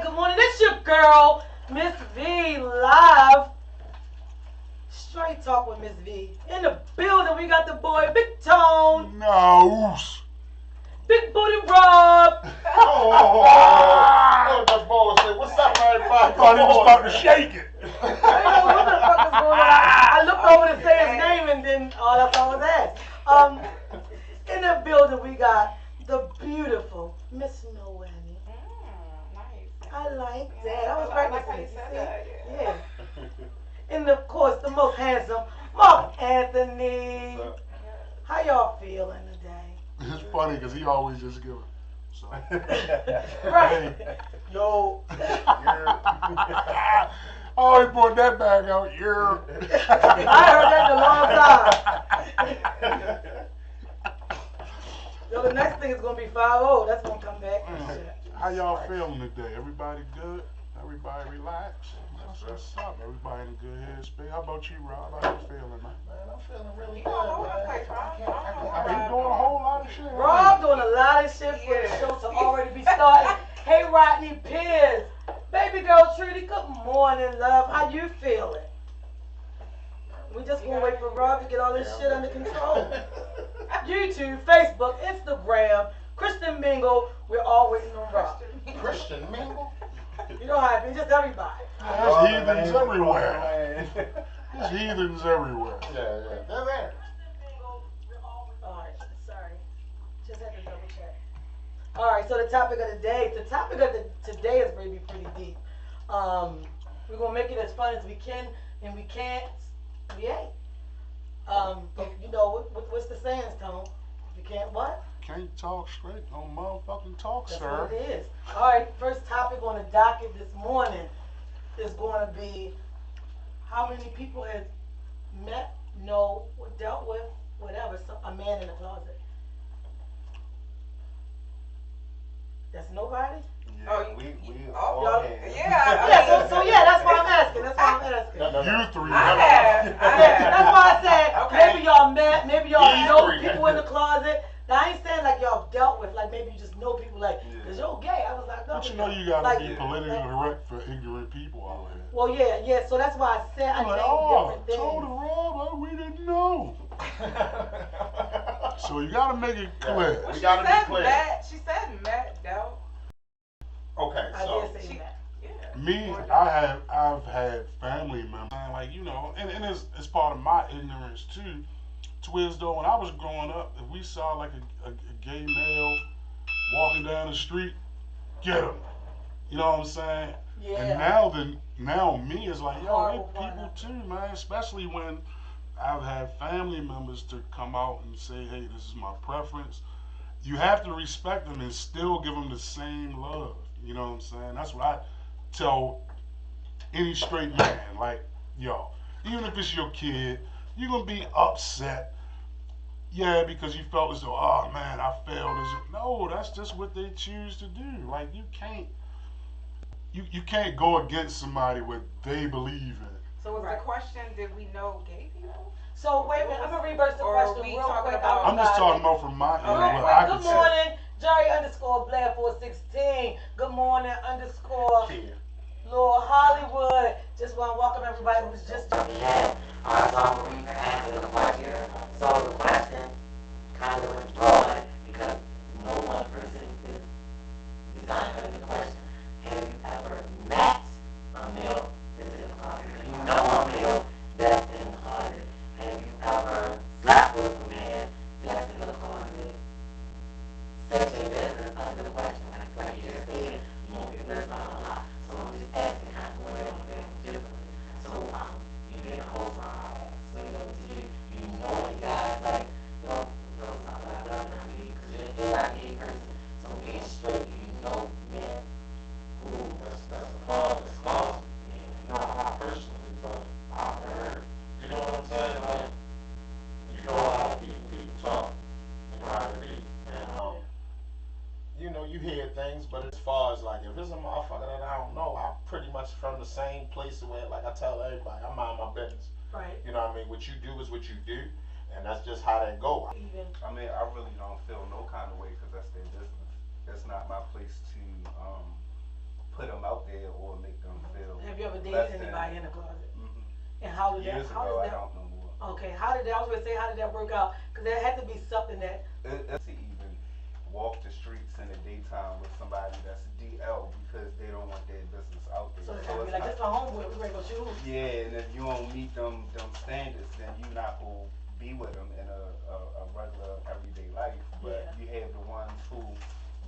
Good morning, it's your girl, Miss V, live. Straight talk with Miss V. In the building, we got the boy, Big Tone, No. Big Booty Rob. Oh, the bullshit. What's up, everybody? I thought he was about to shake it. I didn't know what the fuck was going on. I looked over to say his name and then all I saw was that. In the building, we got the beautiful Miss Noemi. I like that. I was I like practicing how you it. said See? that. Yeah. And of course, the most handsome, Mark Anthony. How y'all feeling today? It's funny because he always just give it. So. Right. Hey. Yo. Oh, he brought that back out. Yeah. I heard that in a long time. Yo, the next thing is gonna be 5-0. That's gonna come back. How y'all feeling today? Everybody good? Everybody relaxed? That's what's up. Everybody in a good headspace. How about you, Rob? How you feeling, man? Man, I'm feeling really You good, don't know man. what place, Rob. I can't. He's doing a whole lot of shit. Rob doing a lot of shit for the show to already be started. Hey, Rodney Pierce. Baby girl Trudy, good morning, love. How you feeling? We just gonna wait for Rob to get all this shit under control. YouTube, Facebook, Instagram, Christian Mingle. We're all waiting on Rob. Christian Mingle? You know how it be, just everybody. There's heathens everywhere. There's heathens everywhere. Yeah, they're there. Alright, sorry. Just had to double check. Alright, so the topic of the day today is going to be pretty deep. We're going to make it as fun as we can, and we can't, we ain't. But you know, what's the saying, Tone? If you can't what? Can't talk straight. Don't motherfucking talk, That's sir. what it is. Alright, first topic on the docket this morning is going to be how many people have met, know, or dealt with, whatever, a man in the closet. That's nobody? Yeah, Oh, we oh, all yeah. had. Yeah, so yeah, that's what I'm asking. That's what I'm asking. No. You three. I have. Yeah, that's why I said Okay. maybe y'all met, maybe y'all Yeah, know three. people in the closet. Now I ain't saying like y'all dealt with, like maybe you just know people like, cause you're gay. I was like, no. But you know you gotta like, be politically correct for ignorant people out here. Well, yeah. So that's why I said I I'm like, named different told things. Rob, we didn't know. So you gotta make it clear. Well, We she gotta be said clear. Matt. She said Matt, though. Okay, I so did say that. Yeah. Me, I've had family members, like, you know, and it's part of my ignorance too. Twiz though, when I was growing up, if we saw like a gay male walking down the street, get him. You know what I'm saying? Yeah. And now me is like, yo, they people too, man. Especially when I've had family members to come out and say, hey, this is my preference. You have to respect them and still give them the same love. You know what I'm saying? That's what I tell any straight man. Like, yo, even if it's your kid, you're gonna be upset. Yeah, because you felt as though, oh man, I failed. No, that's just what they choose to do. Like, you can't go against somebody what they believe in. So was the question, did we know gay people? So wait a minute, I'm gonna reverse the Or question we real talking quick. about- I'm just talking about from my end, Real what quick, I good could say. morning, Jerry _ Blair 416. Good morning _ here. Lord Hollywood. Just want to welcome everybody who's just jumping in. So we answered the question. So the question kind of went broad because no one person is designed the question. Have you ever met a male that's in the closet? If you know a male that's in the closet, have you ever slept with a man that's in the closet? Such a business under the question. Like you just said, you won't get this out a lot. So I'm just asking kind of what I'm saying differently. So you being a whole time, so you know you guys like, blah, blah, blah, I mean, because you're not a gay person. So being straight, you know men who, that's a small man. Not I personally, but I've heard, you know what I'm saying? Like, you know how people talk, you know how they be, and You know, you hear things, but as far as like, if it's a motherfucker that I don't know, I'm pretty much from the same place where, like I tell everybody, I mind my business. Right. You know what I mean? What you do is what you do, and that's just how that go. Even. I mean, I really don't feel no kind of way because that's their business. It's not my place to put them out there or make them feel. Have you ever less dated than- anybody in the closet? Mhm. And how did Years that? How ago, I did that? don't know more. Okay, how did that? I was gonna say, how did that work out? Because there had to be something that. It's to even walk the streets in the daytime with somebody that's DL because they don't want their business out there. So it's gotta be it's like, not- this my homeboy. We ready to go shoot hoops. Yeah, and if you don't meet them standards, then you not gonna be with them in a regular everyday life. But Yeah. you have the ones who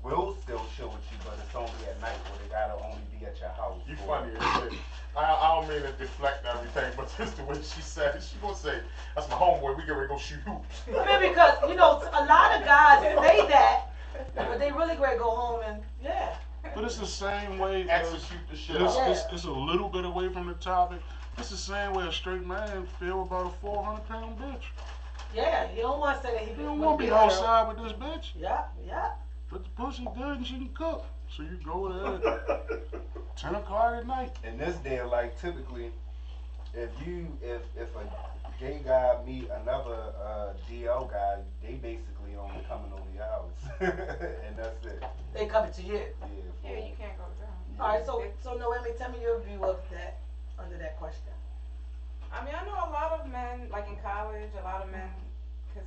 will still chill with you, but it's only at night, or they gotta only be at your house. You or- funny as shit. I don't mean to deflect everything, but just the way she said it, she gonna say, "That's my homeboy. We get ready to go shoot hoops." I mean, because you know, a lot of guys say that, but they really ready to go home and yeah. But it's the same way. As, Execute the shit it's, out. it's a little bit away from the topic. It's the same way a straight man feel about a 400-pound bitch. Yeah, you don't want to say that he You don't want to be outside with this bitch. Yeah, yeah. But the pussy good and she can cook. So you go there at 10 o'clock at night. In this day, like typically, if a gay guy meet another DL guy, they basically only coming over your house, and that's it. They coming to you. Yeah. Yeah, you can't go to them. All right, so Noemi, tell me your view of that under that question. I mean, I know a lot of men, like in college, a lot of men, cause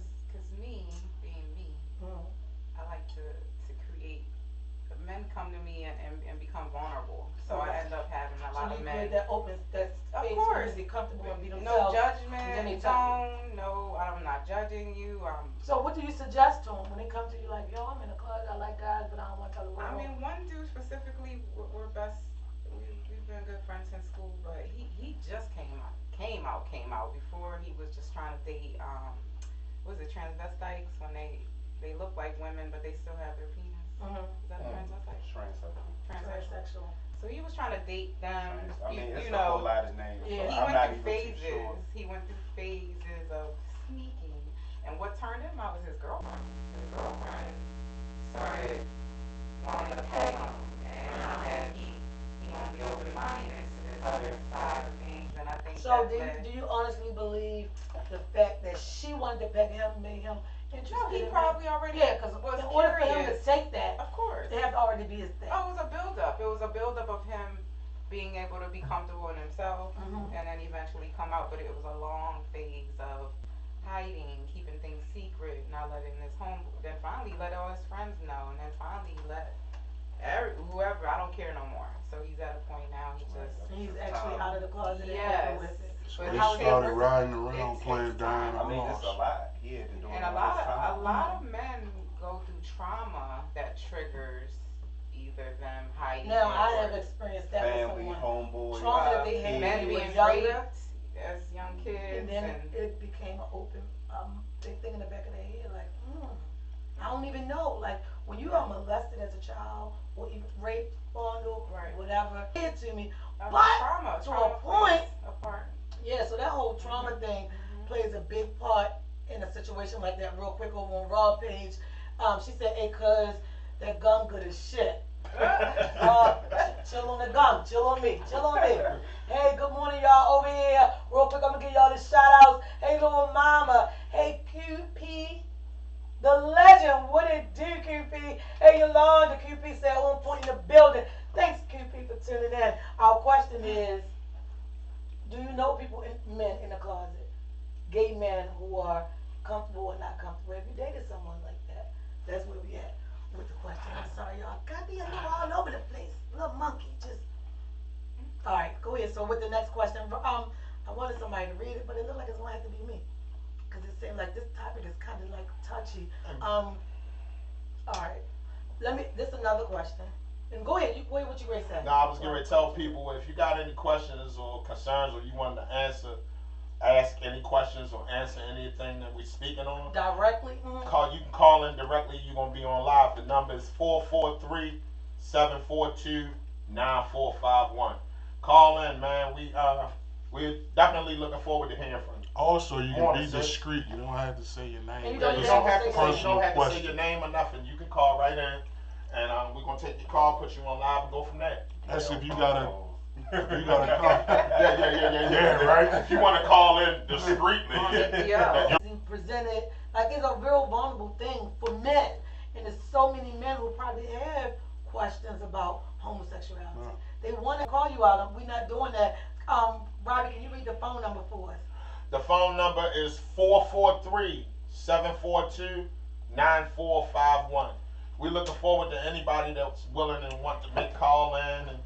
me, being me, I like to create. Men come to me and become vulnerable, so I end up having a lot So of you men. create that open, that Of space course. where they comfortable and be No themselves. judgment, and then they tell you. no, I'm not judging you. So what do you suggest to them when they come to you like, yo, I'm in a closet, I like guys, but I don't want to tell the world? I mean, one dude specifically, we're best. We've been good friends since school, but he just came out before he was just trying to date. Was it transvestites when they look like women but they still have their penis? Is that a transvestite? Transsexual. So he was trying to date them. I mean, it's you a whole know, lot of names. Yeah. So he I'm went not through even phases. too sure. He went through phases of sneaking, and what turned him out was his girlfriend. His girlfriend started wanting to peg him, and now that he won't be open-minded to this other side of things, And I think So that do you honestly believe the fact that she wanted to peg him made him interested no, he in probably already Yeah, because was in order for him to curious. take that, Of course. they have to already be his thing. Oh, it was a build-up. It was a build-up of him being able to be comfortable in himself Mhm. and then eventually come out. But it was a long phase of hiding, keeping things secret, not letting his home. Then finally let all his friends know, and then finally let whoever. I don't care no more. So he's at a point now. He just He's actually out of the closet and Yes. open with it. So But they how it started works, riding around it playing takes time. Diana I mean, it's a Ross. lot. He had to do it and a all this lot time. of men go through trauma that triggers either them hiding. Now, it I or have experienced that Family, with someone. homeboy. Trauma that they had kids. men when they being were younger. raped as young kids, And then it became an open, they think in the back of their head, like, I don't even know. Like, when you are molested as a child, or even raped, fondled, Right. whatever, it to me. But But to a point, plays a part. yeah, so that whole trauma thing plays a big part in a situation like that. Real quick over on Raw page, she said, "Hey, cuz that gum good as shit. Chill on the gum, chill on me, chill on me. Hey, good morning, y'all over here. Real quick, I'm gonna give y'all the shout outs. Hey, little mama. Hey, QP, the legend. What it do, QP? Hey, Yolanda, QP said on point in the building. Thanks, QP, for tuning in. Our question is, do you know people, men in the closet, gay men who are comfortable or not comfortable? Have you dated someone like that? That's where we at with the question. I'm sorry, y'all. Got me a little all over the place. Little monkey, just. All right, go ahead. So with the next question, I wanted somebody to read it, but it looked like it's gonna have to be me, because it seemed like this topic is kind of like touchy. All right, this is another question. And go ahead. Go ahead. What you ready to say? Now, I was going to tell people, if you got any questions or concerns, or you wanted to ask any questions or answer anything that we're speaking on, Directly. you can call in directly. You're going to be on live. The number is 443-742-9451. Call in, man. We're definitely looking forward to hearing from you. Also, you can Morning, be sis. discreet. You don't have to say your name. And you Yeah, don't you It's don't a have to say, personal question. your name or nothing. You can call right in, and we're gonna take your call, put you on live, and go from there. That's if you gotta call. Yeah, right. If you want to call in discreetly, Yeah. Presented like it's a real vulnerable thing for men, and there's so many men who probably have questions about homosexuality. No. They want to call you out. We're not doing that. Robbie, can you read the phone number for us? The phone number is 443-742-9451. We're looking forward to anybody that's willing and want to make call in and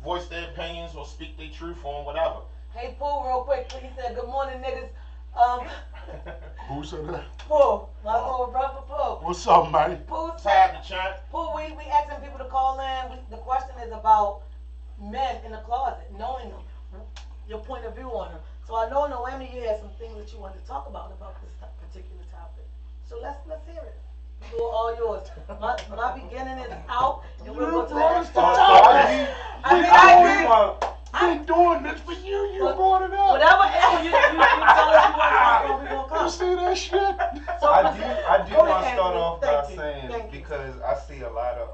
voice their opinions or speak their truth on whatever. Hey, Pooh, real quick. He said, good morning, niggas. Who said that? Pooh, my little brother Pooh. What's up, man? Pooh Tab said, the chat. Pooh, we asking people to call in. The question is about men in the closet, knowing them, your point of view on them. So I know, Noemi, you had some things that you wanted to talk about this particular topic. So let's hear it. You all yours. My beginning is out, and we'll go to the next brought part. us I mean, I agree. We ain't doing this for you. You brought it up. Whatever angle you tell us you want to come, we gonna You come. see that shit? So I do go want to ahead, start Andrew. off by Thank you. saying, Thank you. because I see a lot of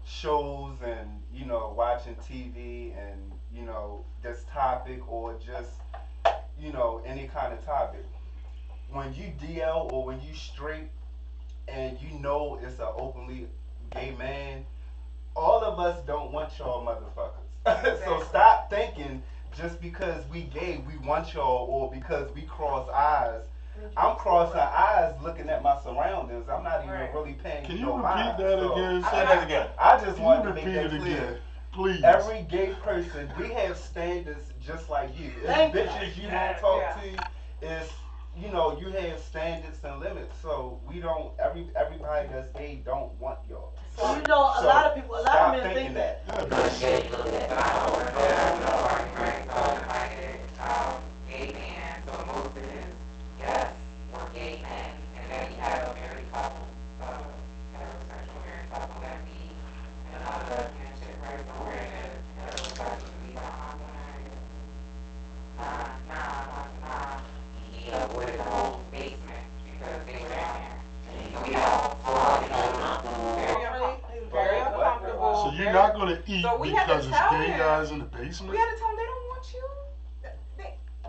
shows and, you know, watching TV and, you know, this topic or just, you know, any kind of topic. When you DL or when you straight and you know it's an openly gay man, all of us don't want y'all motherfuckers. So stop thinking just because we gay we want y'all, or because we cross eyes. I'm crossing eyes looking at my surroundings. I'm not even really paying Can you you no repeat mind. that So, again? Say that again. I just Can wanted you to make repeat that it clear. again? Please. Every gay person, we have standards just like you. If Thank you. bitches you won't talk to, is, you know, you have standards and limits. So we don't, everybody that's gay don't want y'all. So you know, a So, lot of people, a lot stop of men think thinking that. Yeah, Look at you, look at that. Gay man, so most of his guests were gay men, and then he had a married couple, heterosexual married couple that meet, and another lesbian chick, right? So where it is, heterosexual meet nah. He avoided the whole basement because they were down there. And we had a whole Very uncomfortable. So you're not gonna eat So we had to because it's tell gay him. guys in the basement? We had to tell them they don't want you.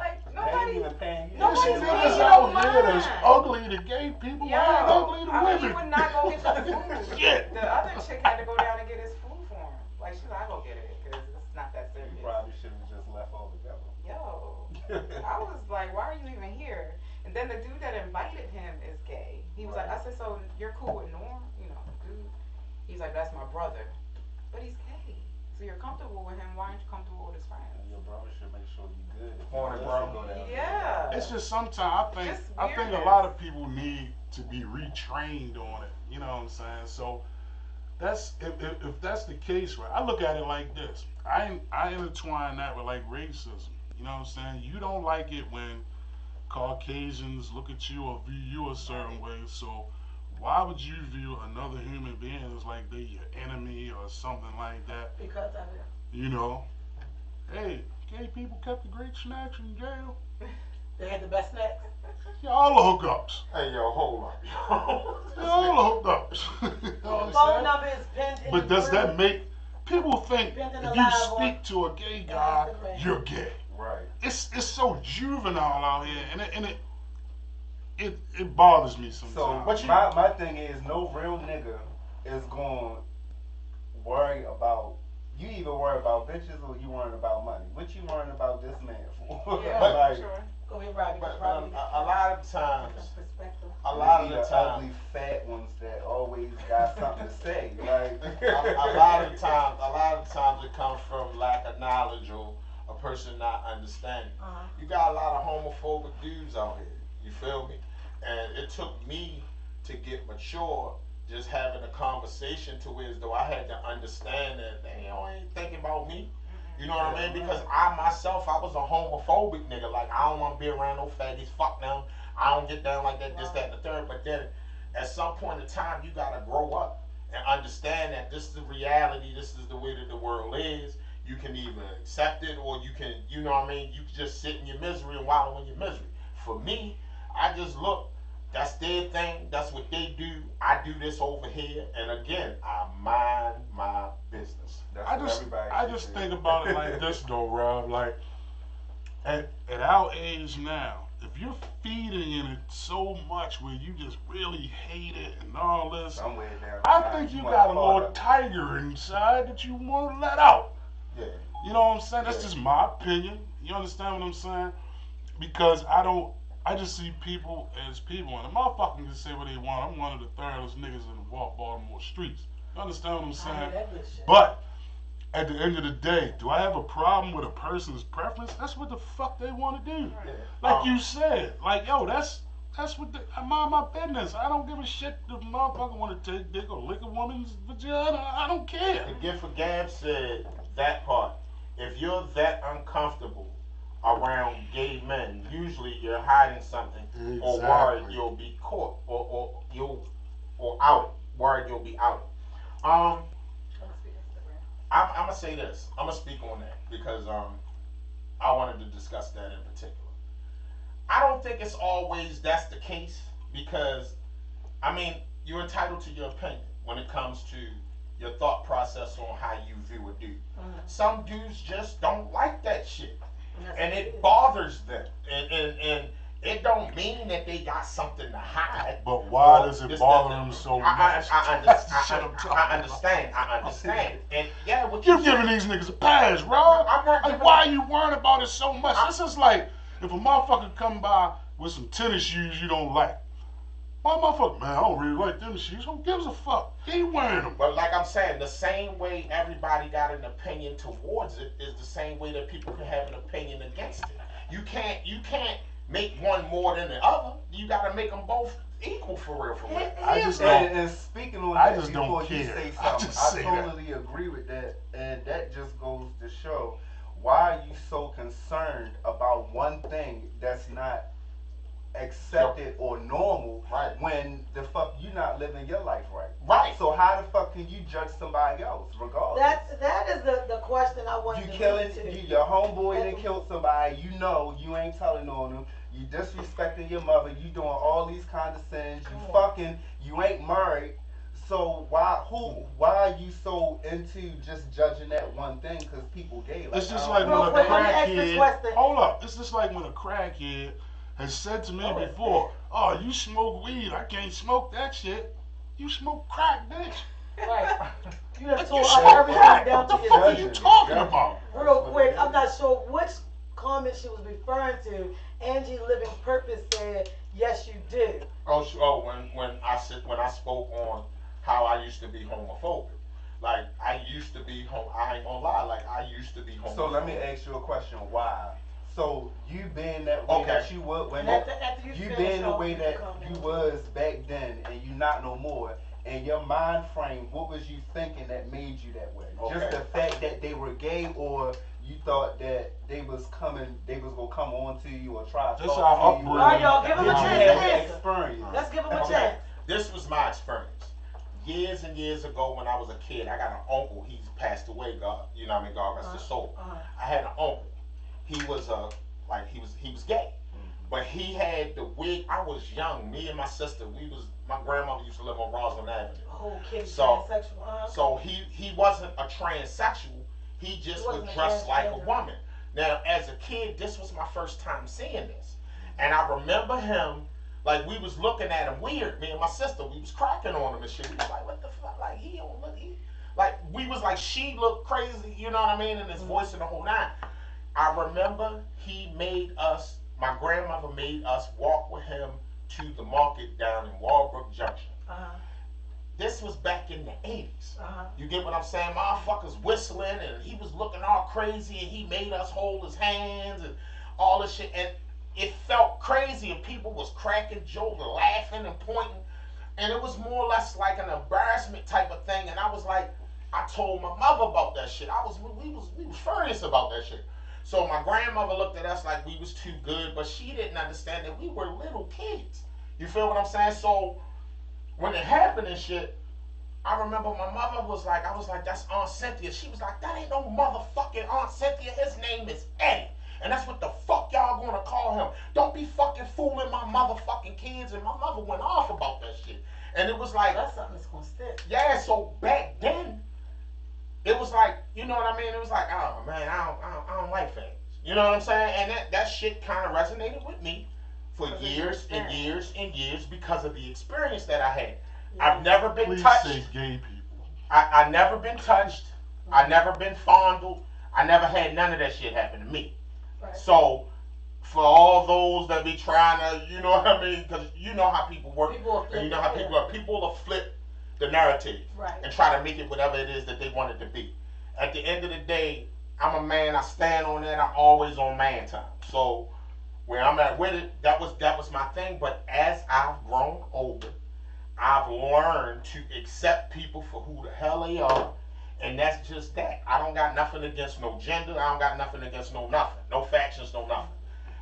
Like They ain't nobody. even paying you. There's Nobody's niggas paying out no here that's mind. ugly to gay people. Yo, Why ain't ugly to I mean, women? he would not go get the food. Shit. The other chick had to go down and get his food for him. Like she's like, I go get it because it's not that You serious. probably should have just left altogether. Yo, I was like, why are you even here? And then the dude that invited him is gay. He was like, I said, so you're cool with Norm? You know, dude. He's like, that's my brother. But he's gay. So you're comfortable with him. Why aren't you comfortable with his friends? Your brother should make sure you good. If Morning, you bro. go down Yeah. It's just sometimes Just I think a weirdness. lot of people need to be retrained on it. You know what I'm saying? So that's if that's the case, right? I look at it like this. I intertwine that with like racism. You know what I'm saying? You don't like it when Caucasians look at you or view you a certain way. So why would you view another human being as like they your enemy or something like that? Because of it. You know? Hey, gay people kept the great snacks in jail. They had the best snacks. Yeah, all the hookups. Hey, yo, hold up, yo. Yeah, all the hookups. You know what I'm Phone saying? number is pinned in But the does room. that make people think Pinned in if the you live speak to a gay guy, Instagram. you're gay? Right. It's so juvenile out here, and it bothers me So sometimes. my thing is, no real nigga is going to worry about. You even worry about bitches or you worrying about money? What you worrying about this man for? Yeah, Like, sure. Go ahead, Robbie. But because Robbie a gets lot of times, different perspective. a lot of you the the time, ugly fat ones that always got something to say. Like a lot of times it comes from lack of knowledge or a person not understanding. Uh-huh. You got a lot of homophobic dudes out here. You feel me? And it took me to get mature, just having a conversation to where as though I had to understand that they ain't thinking about me. You know what I mean? Because I myself, I was a homophobic nigga. Like, I don't want to be around no faggots. Fuck them. I don't get down like that, this, that, and the third. But then, at some point in time, you got to grow up and understand that this is the reality. This is the way that the world is. You can either accept it or you can, you know what I mean? You can just sit in your misery and wallow in your misery. For me, I just look. That's their thing. That's what they do. I do this over here. And again, I mind my business. that's I what just everybody I should just do. think about it like this though, Rob. Like at our age now, if you're feeding in it so much where you just really hate it and all this, Somewhere down I the line, think you wanna got a call little up. tiger inside that you want to let out. Yeah. You know what I'm saying? That's Yeah. just my opinion. You understand what I'm saying? Because I just see people as people, and the motherfucker can say what they want. I'm one of the thirdest niggas in the Baltimore streets. You understand what I'm I hear saying? that good shit. But at the end of the day, do I have a problem with a person's preference? That's what the fuck they want to do. Yeah. Like you said, like yo, that's what I mind my business. I don't give a shit if motherfucker want to take dick or lick a woman's vagina. I don't care. The gift of gab said that part. If you're that uncomfortable around gay men, usually you're hiding something or worried Exactly. you'll be caught or outed. Worried you'll be outed. Um, I'm gonna say this. I'm gonna speak on that because I wanted to discuss that in particular. I don't think it's always that's the case because I mean you're entitled to your opinion when it comes to your thought process on how you view a dude. Some dudes just don't like that shit, and it bothers them, and it don't mean that they got something to hide. But why Or does it this, bother that, them so I, much? That's the shit I'm talking I understand. about. I understand. And yeah, what You're you giving said- these niggas a pass, bro. I'm not Like, giving why are you worrying about it so much? I- This is like if a motherfucker come by with some tennis shoes you don't like. My motherfucker, man, I don't really like them shoes. Who gives a fuck? He ain't wearing them. But like I'm saying, the same way everybody got an opinion towards it is the same way that people can have an opinion against it. You can't make one more than the other. You gotta make them both equal for real. I just don't. And speaking on I that, just don't before you care. say I something, just I say that. totally agree with that, and that just goes to show why are you so concerned about one thing that's not accepted or normal Right. when the fuck you not living your life right. Right. So how the fuck can you judge somebody else regardless? That is the question I wanted You to killing get to. your homeboy done killed somebody, you know you ain't telling on him, you disrespecting your mother, you doing all these kind of sins, you Come on. fucking, you ain't married. So why are you so into just judging that one thing because people gay? Like, It's just I like don't when a Real quick, let me ask this crackhead. question. Hold up. It's just like when a crackhead has said to me Oh, before, "Oh, you smoke weed. I can't smoke that shit. You smoke crack, bitch." Right. You done Like, tore you up smoke everything crack. down to What the your fuck are teeth. you talking about? Real quick, I'm not sure which comment she was referring to. Angie Living Purpose said, "Yes, you do." When I spoke on how I used to be homophobic, like I used to be I ain't gonna lie, like I used to be homophobic. So let me ask you a question. Why? So you being that way Okay. that you would when After you you finish, being the I'll way make a that comment. you was back then and you not no more, and your mind frame, what was you thinking that made you that way? Just Okay. the fact that they were gay, or you thought that they was gonna come on to you or try to That's talk our to you? upbringing. All right, y'all, give him Did a you chance have to that answer. experience? Let's give him a Okay. chance. This was my experience. Years and years ago when I was a kid, I got an uncle, he's passed away, God, you know what I mean, God rest his soul. I had an uncle. He was he was gay. But he had the wig. I was young. Me and my sister, my grandmother used to live on Roslyn Avenue. Oh, kid, So- transsexual. So he wasn't a transsexual. He just He was wasn't a dressed like a transgender. woman. Now, as a kid, this was my first time seeing this. And I remember him, like we was looking at him weird, me and my sister. We was cracking on him and shit. We was like, what the fuck? Like, he don't look, like, we was like, she looked crazy, you know what I mean? And his voice and the whole nine. I remember my grandmother made us walk with him to the market down in Walbrook Junction. This was back in the 80s. You get what I'm saying? Motherfuckers whistling and he was looking all crazy and he made us hold his hands and all this shit. And it felt crazy and people was cracking jokes, laughing and pointing. And it was more or less like an embarrassment type of thing. And I was like, I told my mother about that shit. We was furious about that shit. So my grandmother looked at us like we was too good, but she didn't understand that we were little kids. You feel what I'm saying? So when it happened and shit, I remember my mother was like, I was like, that's Aunt Cynthia. She was like, that ain't no motherfucking Aunt Cynthia. His name is Eddie. And that's what the fuck y'all gonna call him. Don't be fucking fooling my motherfucking kids. And my mother went off about that shit. And it was like, That's something that's gonna stick. yeah, so back then, it was like, you know what I mean? It was like, oh man, I don't like fans. You know what I'm saying? And that shit kind of resonated with me. for Because of the years and experience. years and years because of the experience that I had. Yeah. I've never been Please touched. say gay people. I never been touched. I never been fondled. I never had none of that shit happen to me. Right. So for all those that be trying to, you know what I mean, because you know how people work, People will and you flip know how it, people yeah. are. People will flip the narrative Right. and try to make it whatever it is that they want it to be. At the end of the day, I'm a man. I stand on that. I'm always on man time. So where I'm at with it, that was my thing. But as I've grown older, I've learned to accept people for who the hell they are, and that's just that. I don't got nothing against no gender. I don't got nothing against no nothing, no factions, no nothing.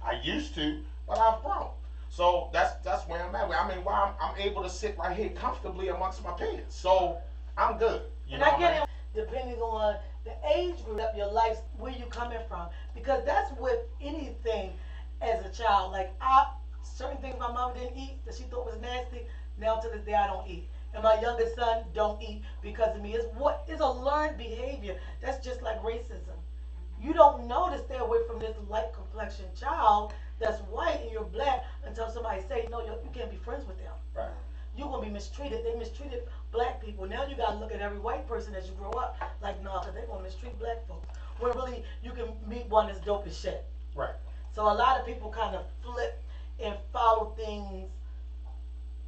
I used to, but I've grown. So that's where I'm at. I mean, why I'm able to sit right here comfortably amongst my peers. So I'm good. You And know I what get I mean? it, depending on the age group of your life, where you coming from, because that's with anything as a child. Like certain things my mother didn't eat that she thought was nasty. Now to this day, I don't eat, and my youngest son don't eat because of me. It's a learned behavior. That's just like racism. You don't know to stay away from this light complexion child that's white and you're black until somebody say, no, you can't be friends with them. Right. You're going to be mistreated. They mistreated black people. Now you got to look at every white person as you grow up like, no, because they're going to mistreat black folks. When really you can meet one that's dope as shit. Right. So a lot of people kind of flip and follow things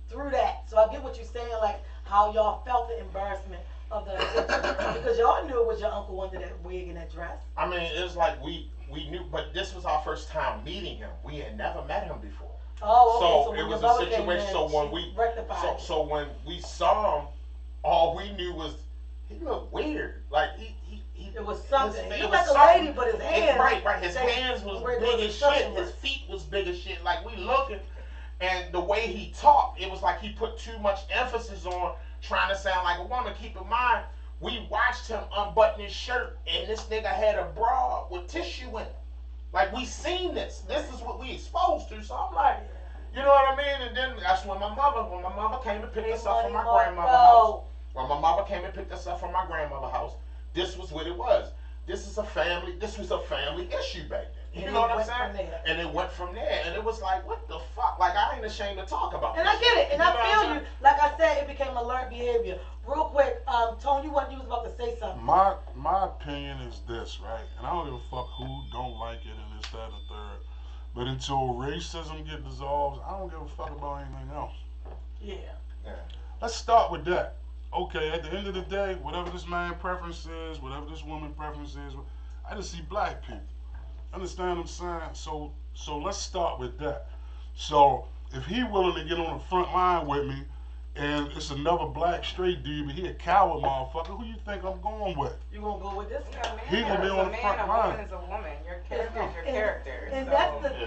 through that. So I get what you're saying, like how y'all felt the embarrassment of the attention. Because y'all knew it was your uncle under that wig and that dress. I mean, it's like we knew, but this was our first time meeting him. We had never met him before. Oh, okay. So when it your was mother a came situation. in, So when she we rectified so when we saw him, all we knew was he looked weird. Like he it was something. His, He it looked like was a something. lady, but his hands. Right. His they- hands was where big the as shit. construction His was. feet was big as shit. Like we looking, and the way he talked, it was like he put too much emphasis on trying to sound like a woman. Keep in mind, we watched him unbutton his shirt, and this nigga had a bra with tissue in it. Like we seen this. This is what we exposed to. So I'm like, you know what I mean? And then that's when my mother came and picked us up from my grandmother's house. When my mother came and picked us up from my grandmother's house, this was what it was. This was a family issue back then. You know what I'm saying? And it went from there. And it was like, what the fuck? Like I ain't ashamed to talk about And this I get it, shit. and You know I what I'm feel you. saying? Like I said, it became a learned behavior. Real quick, Tone, you was about to say something. My opinion is this, right? And I don't give a fuck who don't like it and this, that, and the third. But until racism get dissolved, I don't give a fuck about anything else. Yeah. Let's start with that. Okay, at the end of the day, whatever this man preference is, whatever this woman preference is, I just see black people. Understand what I'm saying? So let's start with that. So if he willing to get on the front line with me, and it's another black straight dude, but he a coward motherfucker, who you think I'm going with? You gonna go with this Yeah, guy? man, He gonna be is on a the man, front a line. woman is a woman. Your character is your character. And so. that's the Yeah,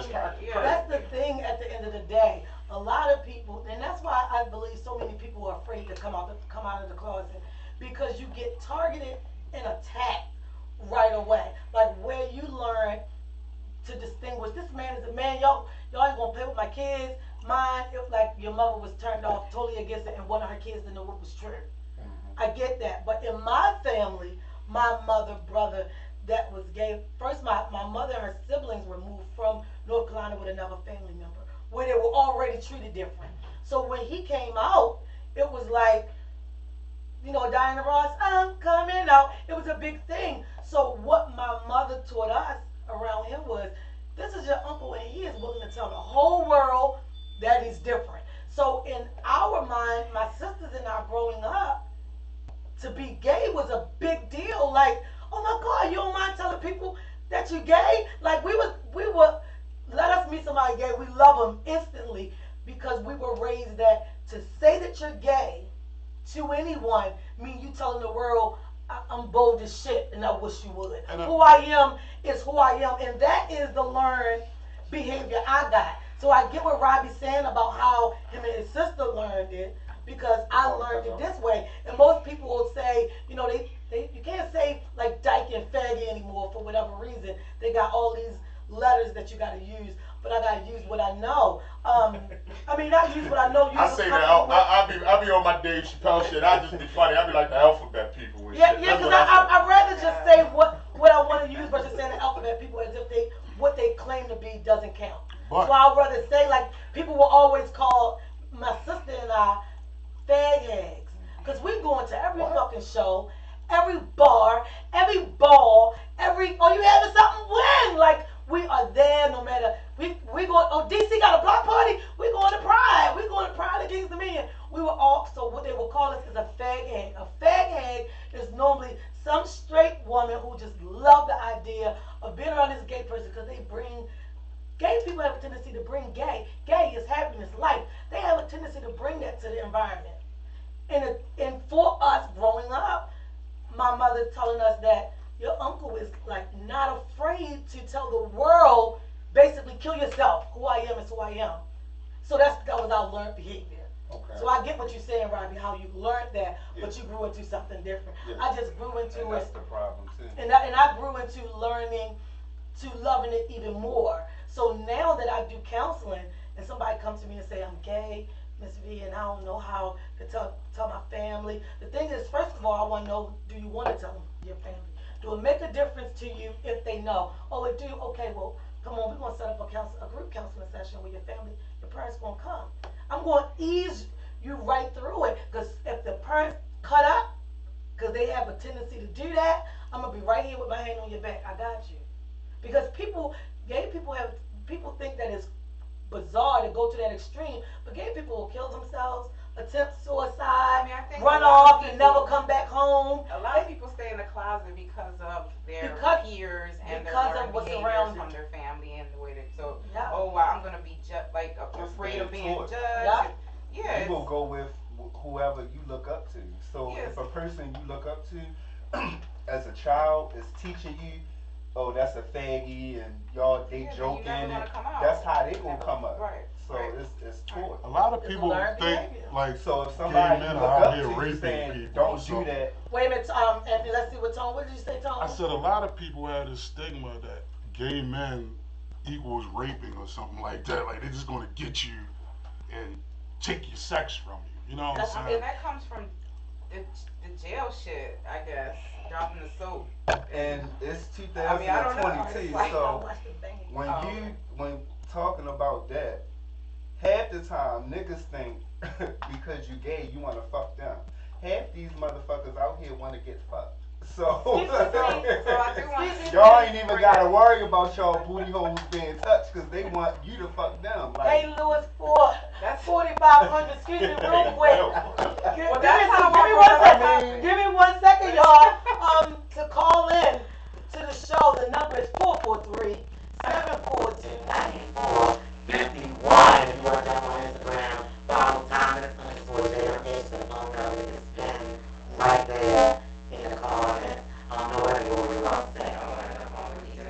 thing. character. Yeah. That's the thing. At the end of the day, a lot of people, and that's why I believe so many people are afraid to come out of the closet, because you get targeted and attacked right away. Like where you learn to distinguish, this man is a man. Y'all ain't gonna play with my kids. Mine, if like your mother was turned off totally against it, and one of her kids didn't know what was true. I get that, but in my family, my mother, brother that was gay, first my mother and her siblings were moved from North Carolina with another family member, where they were already treated different. So when he came out, it was like, you know, Diana Ross, I'm coming out. It was a big thing. So what my mother taught us around him was, this is your uncle, and he is willing to tell the whole world that he's different. So in our mind, my sisters and I growing up, to be gay was a big deal. Like, oh my God, you don't mind telling people that you're gay? Like we were let us meet somebody gay, we love them instantly, because we were raised that to say that you're gay to anyone mean you telling the world, I'm bold as shit and I wish you would. Who I am is who I am, and that is the learned behavior I got. So I get what Robbie's saying about how him and his sister learned it, because I learned it this way. And most people will say, you know, you can't say like dyke and faggy anymore for whatever reason. They got all these letters that you got to use, but I got to use what I know. I mean, not use what I know. Use I say that I be on my Dave Chappelle shit. I just be funny. I be like the alphabet people. And yeah, shit. yeah, That's because what I say. I'd rather just say what I want to use versus saying the alphabet people as if what they claim to be doesn't count. But So I'd rather say, like, people will always call my sister and I fag hags. Because we go into every fucking show, every bar, every ball, oh, you having something? When? Like, we are there no matter. We going, oh, DC got a block party? We going to Pride. We going to Pride against the men. We were all, so what they will call us is a fag hag. A fag hag is normally some straight woman who just love the idea of being around this gay person because they bring. Gay people have a tendency to bring gay. Gay is happiness, life. They have a tendency to bring that to the environment. And for us growing up, my mother telling us that your uncle is like not afraid to tell the world, basically kill yourself. Who I am is who I am. So that was our learned behavior. Okay. So I get what you're saying, Robbie, how you learned that, but you grew into something different. Yeah. I just grew into And it. that's the problem too. And I grew into learning to loving it even more. So now that I do counseling and somebody comes to me and say, I'm gay, Miss V, and I don't know how to tell my family. The thing is, first of all, I want to know, do you want to tell them your family? Do it make a difference to you if they know? Oh, it do? Okay, well, come on, we're going to set up a group counseling session with your family. Your parents going to come. I'm going to ease you right through it. Because if the parents cut up, because they have a tendency to do that, I'm going to be right here with my hand on your back. I got you. Because gay people think that it's bizarre to go to that extreme, but gay people will kill themselves, attempt suicide, I think run a lot of off and people- never come back home. A lot of people stay in the closet because of their peers and their because of learned what's behaviors around from them. their family and the way they so. Yeah. Oh wow, I'm gonna be like Just afraid of being being taught. judged. Yeah. You will go with whoever you look up to. So Yes. if a person you look up to as a child is teaching you, oh, that's a faggy, and y'all they Yeah, then you joking, never and gonna come out. that's how they gonna Never. come up. Right. So Right. it's taught. a lot of It's people learned think behavior. like So if gay somebody you men look are out up here to raping saying people. don't So do that, Wait a minute, Anthony, let's see what Tone. What did you say, Tone? I said a lot of people have this stigma that gay men equals raping or something like that. Like they're just gonna get you and take your sex from you. You know what I'm I mean saying? that comes from the jail shit, I guess. Dropping the soap. and it's I mean, I don't know. 2022, It's like- I so watched the thing. when talking about that, half the time niggas think because you gay you wanna fuck them. Half these motherfuckers out here wanna get fucked. So So I do want y'all ain't even gotta worry about y'all booty holes being touched because they want you to fuck them. Hey, Like, Lewis, for That's 4,500, excuse me, real quick. Give Well, me that's how give me I one brought second. that topic. Give me 1 second, y'all. To call in to the show, the number is 443 742 94 51. If you want to jump on Instagram, follow Thomas underscore JRH. The phone number is pinned right there in the comments. I don't know what you were about to say. I want to jump on with you.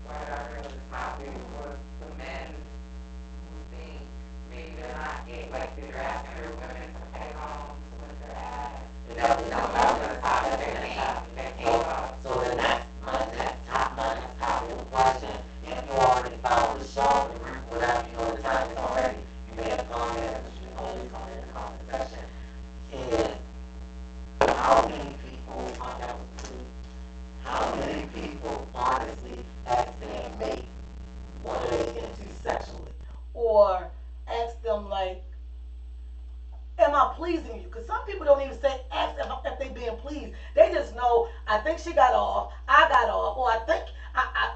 What I heard the topic was the men who think maybe they're not gay, like they're asking their women to pay homes with their ass. And that was the topic that came up. So the next topic question. If you already follow the show, the group, whatever, you know the time is already. You may have commented, but you can always comment in the comment section. Is how many people, how many people honestly ask their mate, what are they into sexually? Or ask them, like, am I pleasing you? Because some people don't even say ask if they being pleased. They just know, I think she got off, I got off, or I think,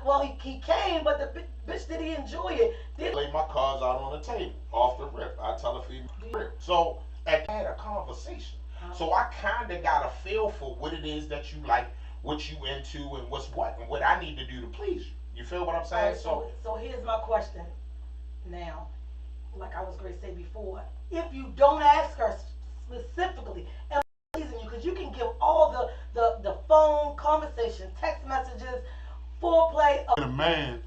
well, he came, but the bitch, did he enjoy it? Lay my cards out on the table off the rip. I tell a female rip. So I had a conversation. So I kind of got a feel for what it is that you like, what you into, and what's what, and what I need to do to please you. You feel what I'm saying? Alright, so here's my question now. Like I was going to say before, if you don't ask her specifically, am I pleasing you? Because you can give all the phone conversation, text messages, foreplay of a man,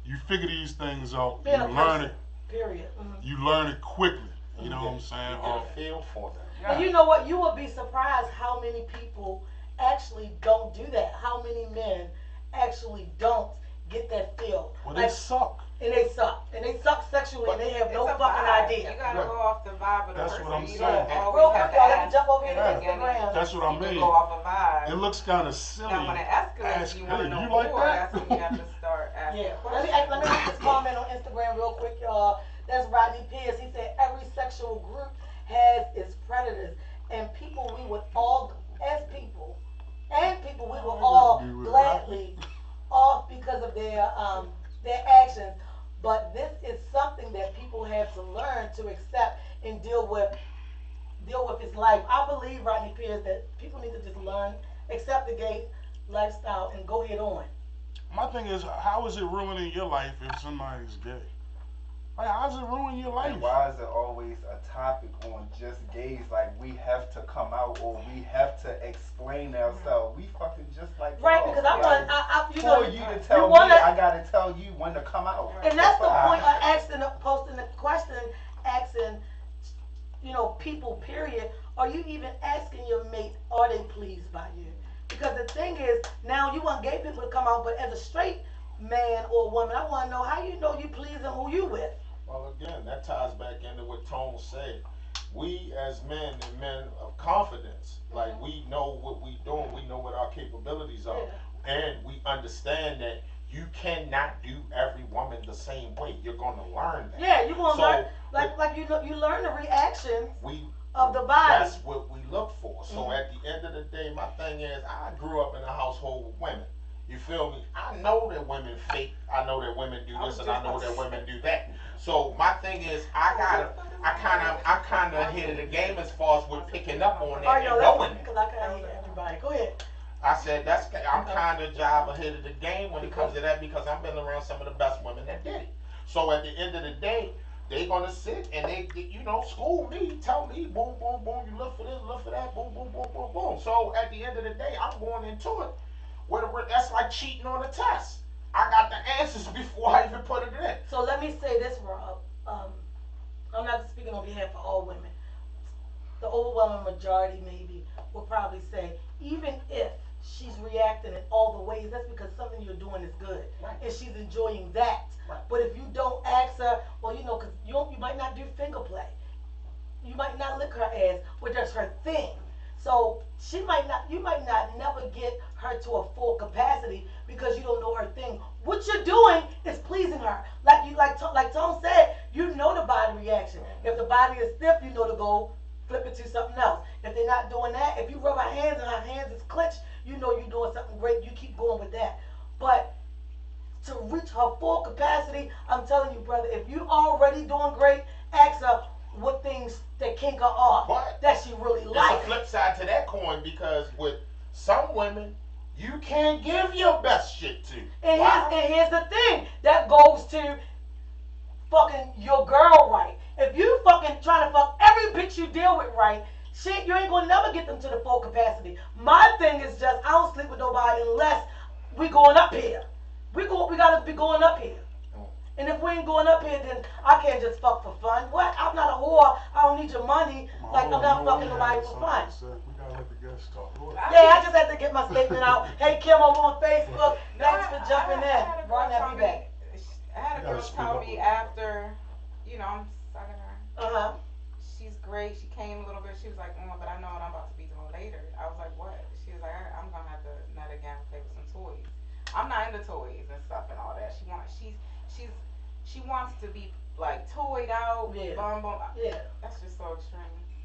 you figure these things out. You being a learn person. it. Period. You learn it quickly. You know what I'm saying? You get a feel for them. And you know what? You will be surprised how many people actually don't do that. How many men actually don't get that feel. Well, they suck. And they suck. And they suck sexually and they have no It's a fucking vibe. idea. You gotta go off the vibe of the That's person. what I'm You saying. don't always Real have quick, to y'all, let me ask jump over here to anything. Instagram. That's what I You mean. can go off a vibe. It looks kind of silly. Now when it escalates, Ask, you want to hey, know you more. like that? That's when you have to start asking. asking Yeah. questions. Let me read this comment on Instagram real quick, y'all. That's Rodney Pierce. He said every sexual group has its predators, and people we would all, as people, and people we will all gladly off because of their actions. But this is something that people have to learn to accept and deal with his life. I believe, Rodney Pierce, that people need to just learn, accept the gay lifestyle, and go head on. My thing is, how is it ruining your life if somebody's gay? Like, how does it ruin your life? And why is it always a topic on just gays? Like, we have to come out or we have to explain ourselves. We fucking just like Right, y'all. because I want, you know, For you to tell me, wanna, I gotta tell you when to come out. and that's the point of posting the question, asking, you know, people, period, are you even asking your mate, are they pleased by you? Because the thing is, now you want gay people to come out, but as a straight man or woman, I want to know how you know you pleasing who you with. Well, again, that ties back into what Tone said. We as men and men of confidence, like we know what we doing, we know what our capabilities are, and we understand that you cannot do every woman the same way. You're gonna learn that. Yeah, you're gonna So, learn, like you learn the reactions we of the body. That's what we look for. So at the end of the day, my thing is, I grew up in a household with women. You feel me? I know that women fake. I know that women do this, and I know that women do that. So my thing is, I kind of ahead of the game as far as with picking up on that and knowing because I can't hear everybody. Go ahead. I said I'm kind of job ahead of the game when it comes to that because I've been around some of the best women that did it. So at the end of the day, they gonna sit and they, you know, school me, tell me, boom, boom, boom, you look for this, look for that, boom, boom, boom, boom, boom. So at the end of the day, I'm going into it. That's like cheating on a test. I got the answers before I even put it in. So let me say this, Rob. I'm not speaking on behalf of all women. The overwhelming majority, maybe, will probably say, even if she's reacting in all the ways, that's because something you're doing is good, Right. and she's enjoying that. Right. But if you don't ask her, well, you know, because you might not do finger play, you might not lick her ass, but that's her thing. So you might not never get her to a full capacity because you don't know her thing. What you're doing is pleasing her. Like Tom said, you know the body reaction. If the body is stiff, you know to go flip it to something else. If they're not doing that, if you rub her hands and her hands is clenched, you know you're doing something great. You keep going with that. But to reach her full capacity, I'm telling you, brother, if you already doing great, ask her what things that kink her off But that she really It's likes. a flip side to that coin because with some women, you can't give your best shit to. And here's the thing that goes to fucking your girl right. If you fucking trying to fuck every bitch you deal with right, shit, you ain't gonna never get them to the full capacity. My thing is just I don't sleep with nobody unless we going up here. We gotta be going up here. And if we ain't going up here, then I can't just fuck for fun. What? I'm not a whore. I don't need your money. Like I'm not fucking nobody for fun. We gotta let the guests talk. Yeah, I just had to get my statement out. Hey Kim, I'm on Facebook. Thanks for jumping in. Run that be back. I had a girl tell me after, you know, I'm sucking her. She's great. She came a little bit. She was like, but I know what I'm about to be doing later. I was like, what? She was like, I'm gonna have to nut again and play with some toys. I'm not into toys and stuff and all that. She wants to be like toyed out. Yeah. Bum, bum. Yeah. That's just so extreme.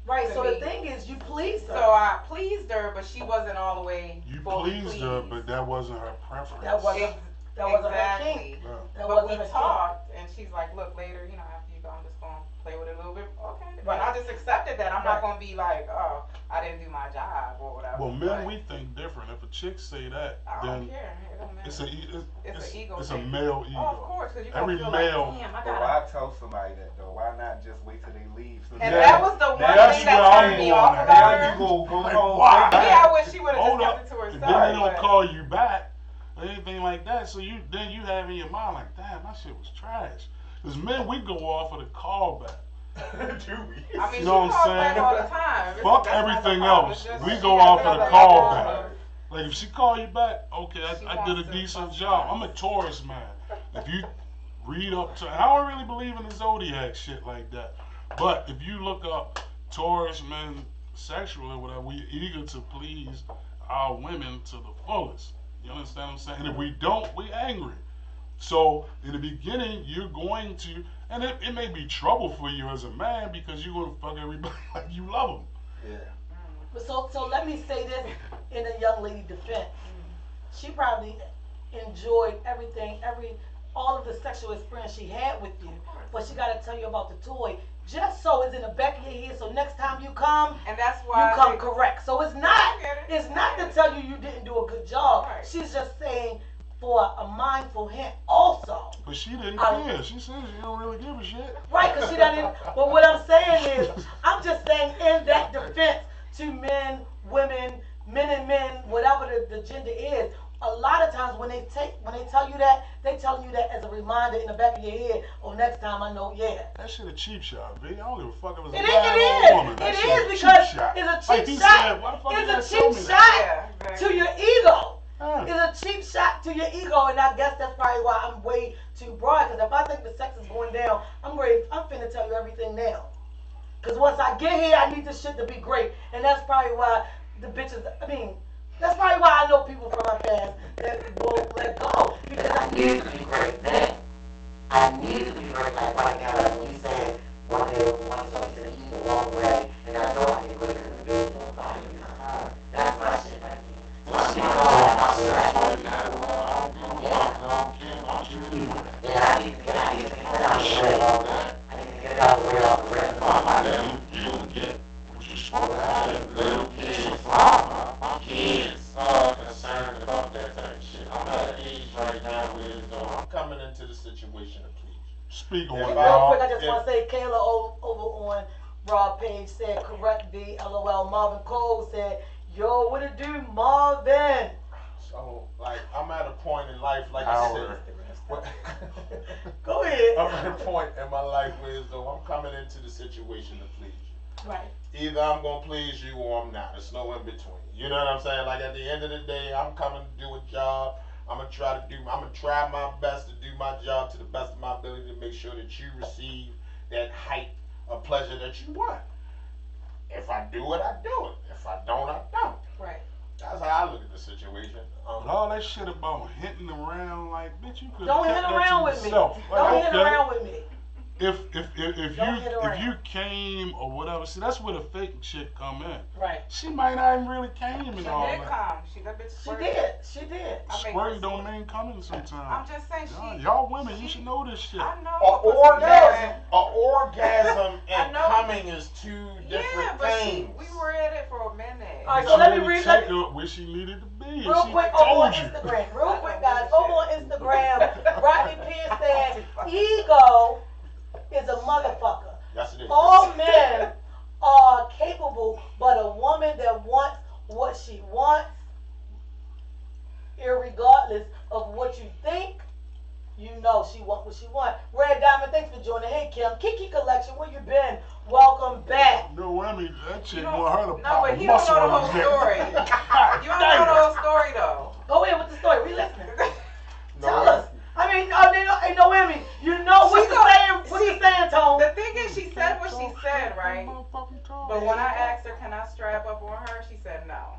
Right, To so me. the thing is, you pleased her. So I pleased her, but she wasn't all the way. You fully pleased her, but that wasn't her preference. That wasn't her kink. Yeah. That But we wasn't her talked, and she's like, look, later, you know, after you go, I'm just going to play with it a little bit. Okay. Right. And I just accepted that. I'm not Right. going to be like, oh, I didn't do my job or whatever. Well, men, But we think different. If a chick say that, I then don't care. It don't matter. it's It's an ego it's a thing. male ego. Oh, of course, because you're Every going to feel male- like, damn, I But got why tell somebody that though? Why not just wait till they leave? So And now- that was the one now thing you that go- turned me off Now about Now her. you go Like, home. why? think Yeah, I about wish she would have Hold just up. kept it to And herself. then they don't but- call you back or anything like that. So you have in your mind like, damn, my shit was trash. Because men, we go off of the callback. Do we? I mean, You know what she I'm calls saying? back all the time. It's- Fuck that's not the everything problem. else. It's just We she go has off of the another callback. level. Like if she call you back, okay, She I did a wants to decent fuck job. you. I'm a Taurus man. If you read up to, I don't really believe in the zodiac shit like that. But if you look up Taurus men sexually or whatever, we eager to please our women to the fullest. You understand what I'm saying? And if we don't, we angry. So in the beginning, you're going to, and it may be trouble for you as a man because you're going to fuck everybody like you love them. Yeah. So let me say this in a young lady defense. She probably enjoyed all of the sexual experience she had with you, but she got to tell you about the toy just so it's in the back of your head. So next time you come, And that's why you come correct. So it's not to tell you didn't do a good job. Right. She's just saying for a mindful hint also. But she didn't care. She says she don't really give a shit. Right, because she doesn't. But what I'm saying is, I'm just saying in that defense to men, women, men and men, whatever the gender is. A lot of times when they tell you that, they telling you that as a reminder in the back of your head. Oh, next time I know, yeah. That shit a cheap shot, B. I don't give a fuck if it's a It man or a woman. is. That It shit is a because cheap shot. it's a Like cheap he shot. said, why the fuck you gotta It's a show cheap me shot that? to your ego. Huh. It's a cheap shot to your ego, and I guess that's probably why I'm way too broad. Because if I think the sex is going down, I'm finna tell you everything now. Because once I get here, I need this shit to be great, and that's probably why the bitches. That's probably why I know people from my past that won't let go because I need it to be great then. I need it to be great like right now. Like when you said one day one something to eat the wrong way, and I know I can go to the building and find you. That's my shit right there. My shit all my shit right there. Yeah, I need to get out of here. I need to get it out of the way off the rest. Kids concerned about that type of shit. I'm at an age right now where I'm coming into the situation to please. Speak on If it, real dog. quick, I just want to say Kayla over on Rob Page said, correct V, LOL. Marvin Cole said, yo, what it do, Marvin? So, like, I'm at a point in life, like I Howard. said. Go ahead. I'm at a point in my life where as though I'm coming into the situation to please you. Right. Either I'm gonna please you or I'm not. There's no in between. You know what I'm saying? Like at the end of the day, I'm coming to do a job. I'm gonna try my best to do my job to the best of my ability to make sure that you receive that height of pleasure that you want. If I do it, I do it. If I don't, I don't. Right. That's how I look at the situation. But all that shit about hitting around, like, bitch, you could Don't hit around with me. Don't hit around with me. If Don't hit around. you came or whatever, see that's where the fake shit come in. Right. She might not even really came She and did all that. come. That bitch She squirted. did. She did. I make Squirting her don't squirt. mean coming sometimes. I'm just saying Y'all women, you should know this shit. I know. An orgasm I and know. coming is two different but things. we were at it for a minute. All right, But so you let me didn't read. take her where she needed to be. Real She quick, over on told you. Instagram. Real quick, guys. Over on Instagram, Rodney Pierce said, ego is a motherfucker. Yes, it is. All men are capable, but a woman that wants what she wants, irregardless of what you think, you know she wants what she wants. Red Diamond, thanks for joining. Hey, Kim. Kiki Collection, where you been? Welcome back. No, I mean, that chick You don't- want her to no, pop but a he don't muscle know the on whole her neck. story. God You don't damn. know the whole story though. Go ahead with the story. We listening. No, Tell us. I mean, hey, Noemi, you know what's She the go- saying? What's the saying, Tone? The thing is, she said what she said, right? But when I asked her, can I strap up on her, she said no.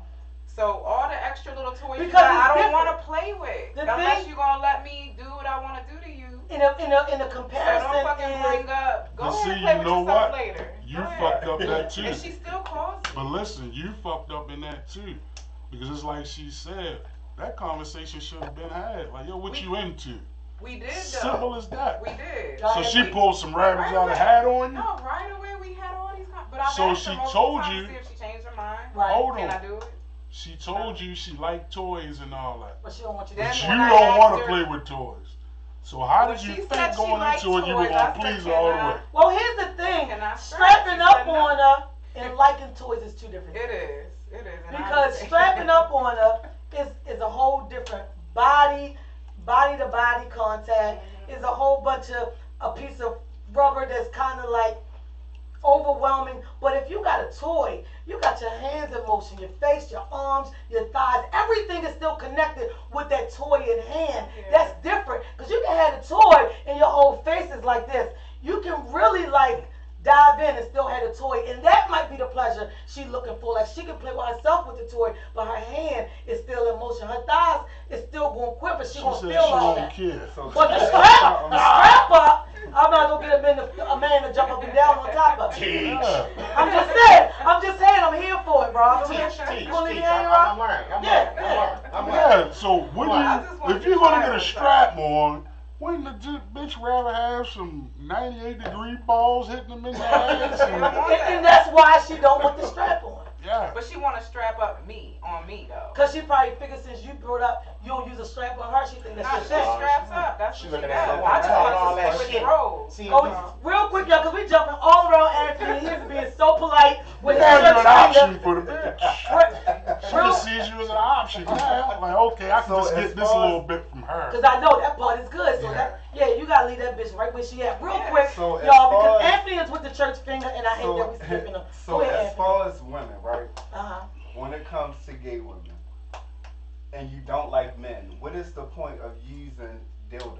So all the extra little toys you Because got, it's I don't different. want to play with. The Unless thing- you're gonna let me do what I want to do to you. In a So comparison don't fucking is, bring up. Go But ahead see, and play you with know yourself what? later. You Go ahead. fucked up that too. And she still calls me. But listen, you fucked up in that too. Because it's like she said, that conversation should have been had. Like, yo, what you into? We did though. Simple as that. We did. So she pulled some rabbits out of hat on you? No, right away we had all these. But I So asked her she multiple told times you- to see if she changed her mind. right, Hold Can on. I do it? She told you she liked toys and all that. but she don't want you to Then But do you when that. I don't want asked to her- play with toys. So how When did you she think said she going liked into it you were toys, going I to said, please her "Can all the I?" way? Well, here's the thing. Can I strap? Strapping She up said no. on her and liking toys is two different It things. is. It is. And I Because understand. strapping up on her is a whole different body to body contact. Is a whole bunch of a piece of rubber that's kind of like overwhelming. But if you got a toy, you got your hands in motion, your face, your arms, your thighs, everything is still connected with that toy in hand. Yeah. That's different because you can have a toy and your whole face is like this. You can really like dive in and still have a toy, and that might be the pleasure she's looking for. Like she can play with herself with the toy, but her hand is still in motion. Her thighs is still going gonna quit, but she She gonna said feel she all don't that. care. So But the that's strap up, I'm not gonna get a man to jump up and down on top of it. Yeah. I'm just saying, I'm here for it, bro. Teach. You wanna leave me I'm hanging around? learning. Yeah. Yeah, so I just want if to you're gonna try get a it. strap on, wouldn't the bitch rather have some 98-degree balls hitting them in the ass? And that's why she don't want the strap on. Yeah. But she want to strap up on me though. Cause she probably figured since you brought up you don't use a strap on her, she think Nah, that's she your thing. straps up. That's She what she looking at does. it. I just All want that to switch shit. roles. See, Oh, real quick, y'all, cause we jumping all around Anthony. He's being so polite with his Now you're an church option finger. for the bitch. She Real- just sees you as an option. Yeah, like, okay, I can So just as get this far as- little bit from her. Cause I know that part is good, so you gotta leave that bitch right where she at. Real quick, So as y'all, far because as- Anthony is with the church finger, and I hate that we skipping him. So Go ahead, as Anthony. far as women, right? Uh-huh. When it comes to gay women, and you don't like men, what is the point of using dildos?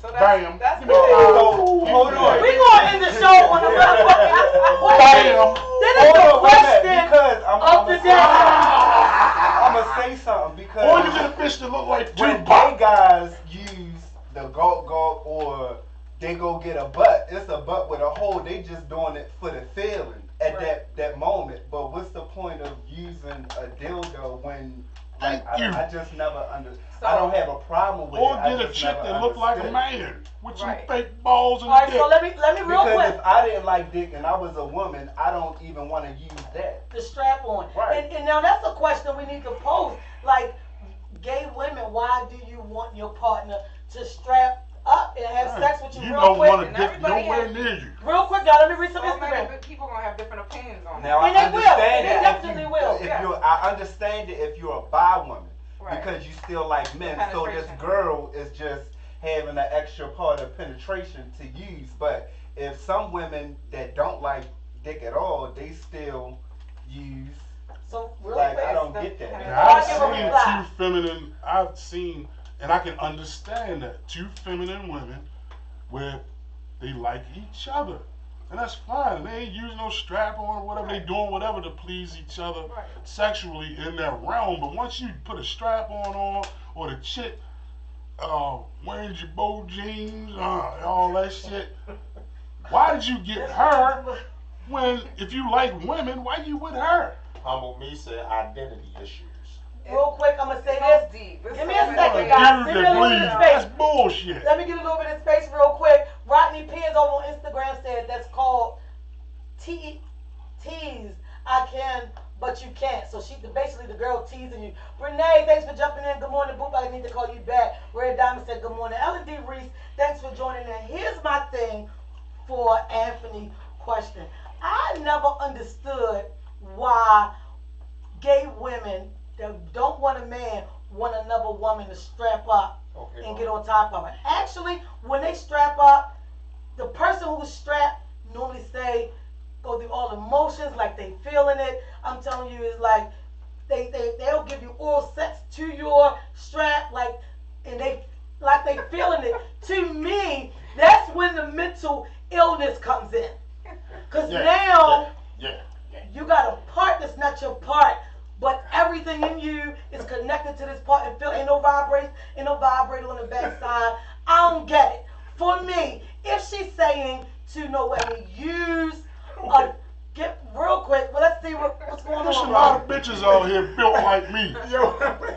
So Bam. that's Give me good. five. So, hold on. We gonna end the show on a motherfucking. Bam. That is the question because of the day. I'm gonna say something because Or you get a bitch that look like when Tupac. gay guys use the gawk or they go get a butt, it's a butt with a hole. They just doing it for the feeling at that moment. But what's the point of using a dildo when like Thank you. I just never understood. So- I don't have a problem with Or it. I get a just chick never that look like a understood. man with some Right. fake balls and All a right, dick. so let me real Because quick. if I didn't like dick and I was a woman, I don't even want to use that. The strap on. Right. And now that's a question we need to pose. Like, gay women, why do you want your partner to strap up and have sex with you? You Real don't quick. want a And dick everybody nowhere has- near you. Real quick, y'all, let me read some So many Instagram. good people gonna have different opinions on Now And I they will. understand They it. definitely will. If Yeah. you're, I understand it if you're a bi woman Right. because you still like men. So this Penetration. girl is just having an extra part of penetration to use. But if some women that don't like dick at all, they still use. So, real Like quick. I don't the get that. penetration. Now, I've I'll give a seen reply. two feminine. I've seen, and I can understand that two feminine women where they like each other, and that's fine. They ain't using no strap on or whatever. They doing whatever to please each other Right. sexually in that realm. But once you put a strap on, or the chick wearing your bow jeans, all that shit. Why did you get her when, if you like women, why you with her? Humble me said identity issues. Real quick, I'm going to say It goes this. deep. It's Give me so a many second, things. guys. Dude Give me a that little bit bleeds. of That's space. bullshit. Let me get a little bit of space real quick. Rodney Piers over on Instagram said that's called tease. I can, but you can't. So she basically the girl teasing you. Renee, thanks for jumping in. Good morning, Boop. I need to call you back. Red Diamond said good morning. Ellen D. Reese, thanks for joining in. Here's my thing for Anthony question. I never understood why gay women that don't want a man want another woman to strap up Okay. and get on top of it. Actually, when they strap up, the person who's strapped normally go through all the motions like they feeling it. I'm telling you, it's like they'll give you oral sex to your strap, and they feeling it. To me, that's when the mental illness comes in. Cause now Yeah. you got a part that's not your part, but everything in you is connected to this part and feel ain't no vibrator on the backside. I don't get it. For me, if she's saying to use get real quick, well let's see what's going There's a on. lot of bitches out here built like me.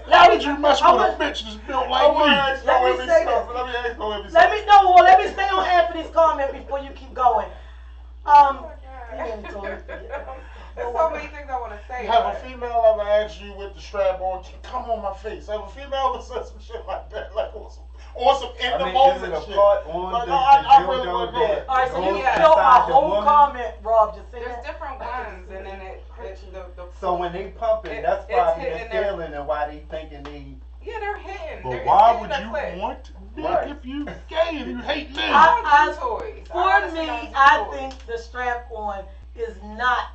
Why would you mess with a bitch that's built like me? Let me say this. Let me ask you what Let me stay on Anthony's comment before you keep going. There's so many things I want to say. Have a but- female ever asked you with the strap on, come on my face? Have a female ever said some shit like that? Like on some in the I mean, moment is it a shit? part on Like, the I really dildo wanna know that it. All right, so you goes Yeah. killed my inside the whole woman? comment, Rob. Just say There's that. different ones, and then the So when they pump it, that's it's probably hitting their their- feeling and why they thinking they. yeah, they're hitting. But They're why hitting would the you clip. want dick Right. if you gay and you hate men? I- Do toys. For honestly me, don't do I toys. think the strap on is not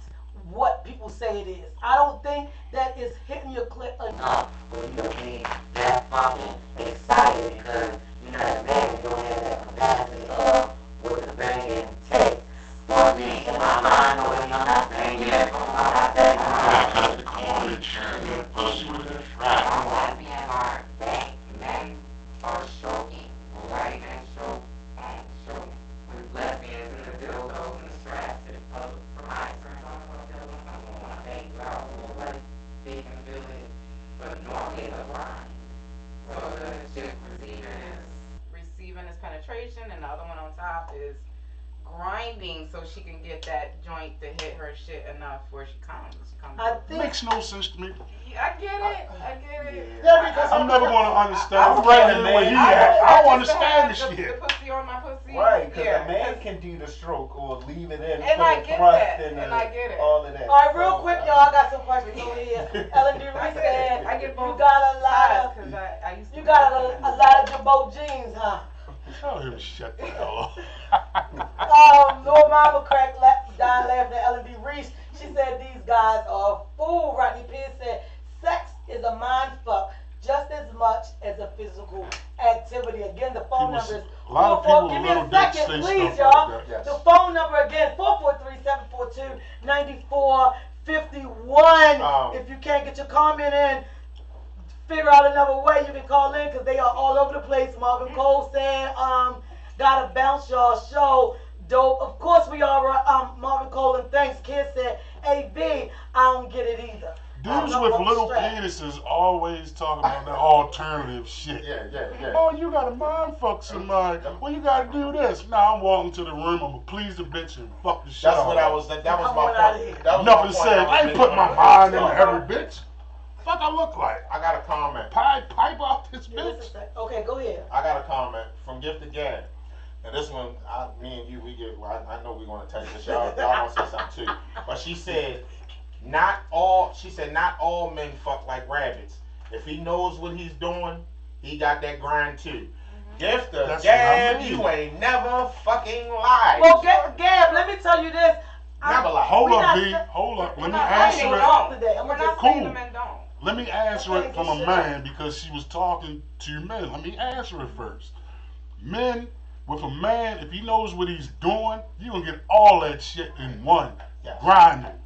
what people say it is. I don't think that is hitting your clip enough. When you be that fucking excited because you know that man don't have that capacity of what the banging takes. For me, in my mind, no, you're not banging that phone. I said, I'm like being hard, bang, bang, penetration, and the other one on top is grinding so she can get that joint to hit her shit enough where she comes. I think Makes no sense to me. I get it. I get it. Yeah, because I'm never going to understand. I'm I'm right scared, here where he man. at. I don't just understand this have shit. The pussy on my pussy. Right, because Yeah, a man can do the stroke or leave it in, And put I a get thrust that, in and the- I get it. all of that. all right, real quick, y'all. I got some questions over here. Ellen DeRee said I get you both got a lot sides of because I used to. you got a lot of Jabot jeans, huh? Tell him to shut the hell up. Lord Mama cracked dying laughing at Ellen D. Reese. She said these guys are a fool. Rodney Pierce said sex is a mind fuck just as much as a physical activity. Again, the phone People- number is a lot of 44. people Give me with a little dicks second, say please, stuff y'all. like that. The phone number again, 443-742-9451. If you can't get your comment in, figure out another way you can call in because they are all over the place. Marvin Cole said, gotta bounce y'all show. Dope. Of course we are Marvin Cole and thanks. Kid said, hey V, I don't get it either. Dudes with little penises always talk about that alternative shit. Yeah. Oh, you gotta mind fuck somebody. Well, you gotta do this. Now I'm walking to the room. I'm gonna please the bitch and fuck the shit That's out what of I her. was. That was Come my on out of point. here. That was Nothing my to point say. I was I ain't making put my when I mind was into talking. every bitch. Fuck I look like. I got a comment. Pipe off this Yeah, bitch. okay, go ahead. I got a comment from Gifted Gab. And this one, me and you, we get. Well, I know we're gonna take this. Y'all gonna say something too. But she said, not all. She said not all men fuck like rabbits. If he knows what he's doing, he got that grind too. Gifted That's Gab, what I mean. you ain't never fucking lied. Well, Gab, let me tell you this. Never lied. Hold We up, not V. sa- Hold up. Let me not answer saying it. don't. Today. I'm We're gonna not just cool. saying the men don't. Let me answer Okay, it from a shut man because she was talking to men. Let me answer it first. Men, with a man, if he knows what he's doing, you gonna get all that shit in one. Yes. Grinding,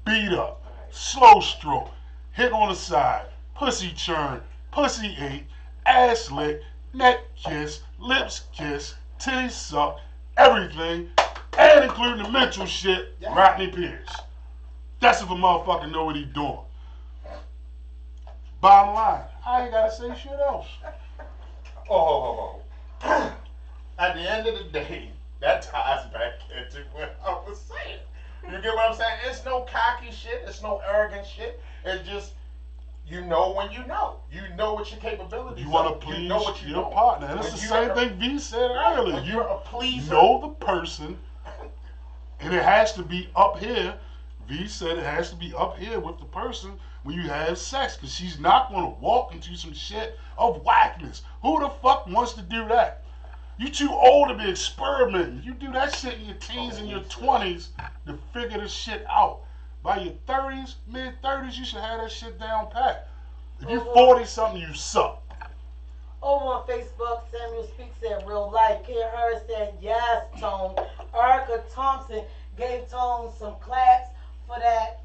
beat up, slow stroke, hit on the side, pussy churn, pussy ate, ass lick, neck kiss, lips kiss, titties suck, everything, and including the mental shit, Yeah. Rodney Pierce. That's if a motherfucker know what he doing. Bottom line, I ain't gotta say shit else. Oh. At the end of the day, that ties back into what I was saying. You get what I'm saying? It's no cocky shit. It's no arrogant shit. It's just, you know when you know. You know what your capabilities You want are. to please You know what you your doing. partner. And it's When the you're same a- thing V said Right, earlier. when You you're a pleaser. know the person, and it has to be up here. V said it has to be up here with the person when you have sex, because she's not going to walk into some shit of whackness. Who the fuck wants to do that? You too old to be experimenting. You do that shit in your teens and your 20s to figure this shit out. By your 30s, mid-30s, you should have that shit down pat. If you 40 something, you suck. Over on Facebook, Samuel Speaks said real life. Kia Harris said yes, Tone. Erica Thompson gave Tone some claps for that.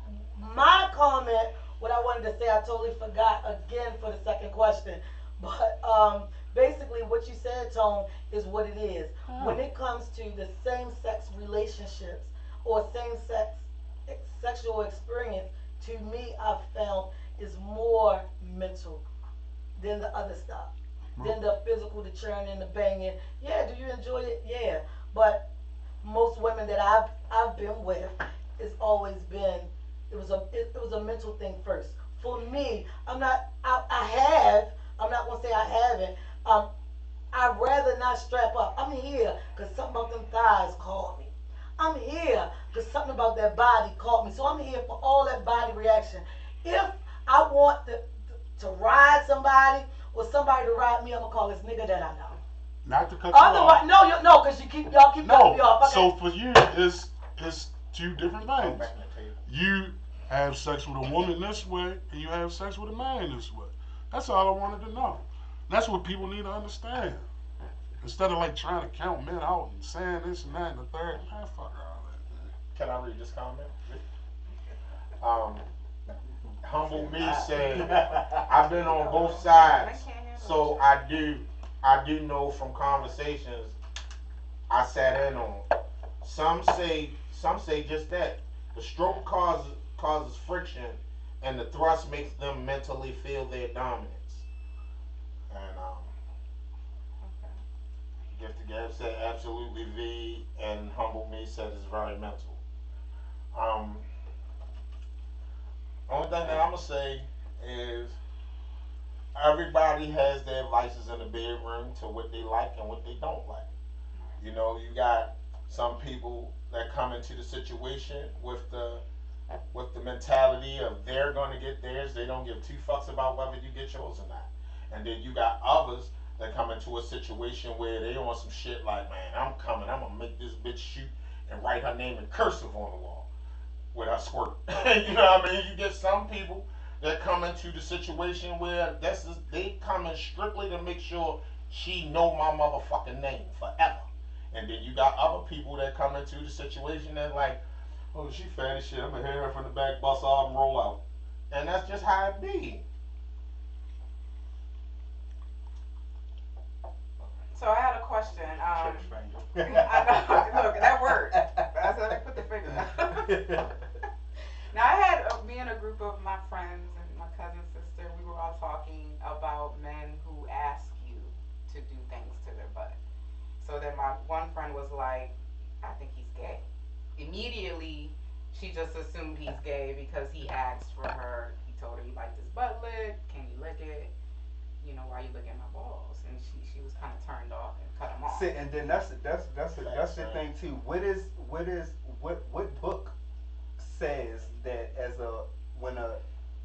My comment, what I wanted to say, I totally forgot again for the second question. But basically what you said, Tone, is what it is. When it comes to the same-sex relationships or same-sex sexual experience, to me, I've found is more mental than the other stuff. Than the physical, the churning, the banging. Yeah, do you enjoy it? Yeah. But most women that I've been with, it's always been it was a mental thing first. For me, I'm not gonna say I haven't. I'd rather not strap up. I'm here because something about them thighs called me. I'm here because something about that body caught me. So I'm here for all that body reaction. If I want to ride somebody or somebody to ride me, I'm gonna call this nigga that I know. Not to cut you Otherwise, off. no, because y'all keep cutting me off. Okay. So for you, it's two different things. You have sex with a woman this way, and you have sex with a man this way. That's all I wanted to know. That's what people need to understand. Instead of like trying to count men out and saying this and that and the third, man, fuck all that, man. Can I read this comment? Humble Me said, I've been on both sides, so I do know from conversations I sat in on. Some say just that. The stroke causes friction, and the thrust makes them mentally feel their dominance. And Gift Gab said absolutely V, and Humble Me said it's very mental. Um, Only thing that I'm gonna say is everybody has their vices in the bedroom to what they like and what they don't like. You know, you got some people that come into the situation with the mentality of they're gonna get theirs. They don't give two fucks about whether you get yours or not. And then you got others that come into a situation where they on some shit like, man, I'm coming. I'm gonna make this bitch shoot and write her name in cursive on the wall with her squirt. You know what I mean? You get some people that come into the situation where they come in strictly to make sure she know my motherfucking name forever. And then you got other people that come into the situation that like, oh, she fat as shit. I'm gonna hit her from the back, bust off, and roll out. And that's just how it be. So I had a question. Church finger. I know. Look, that worked. That's how they put the finger down. Now I had me and a group of my friends and my cousin sister. We were all talking about men who ask you to do things to their butt. So then my one friend was like, "I think he's gay." Immediately, she just assumed he's gay because he asked for her. He told her he liked his butt licked. Can you lick it? You know, why you licking my balls? And she was kind of turned off and cut him off. See, and then that's the thing too. What book says that as a when a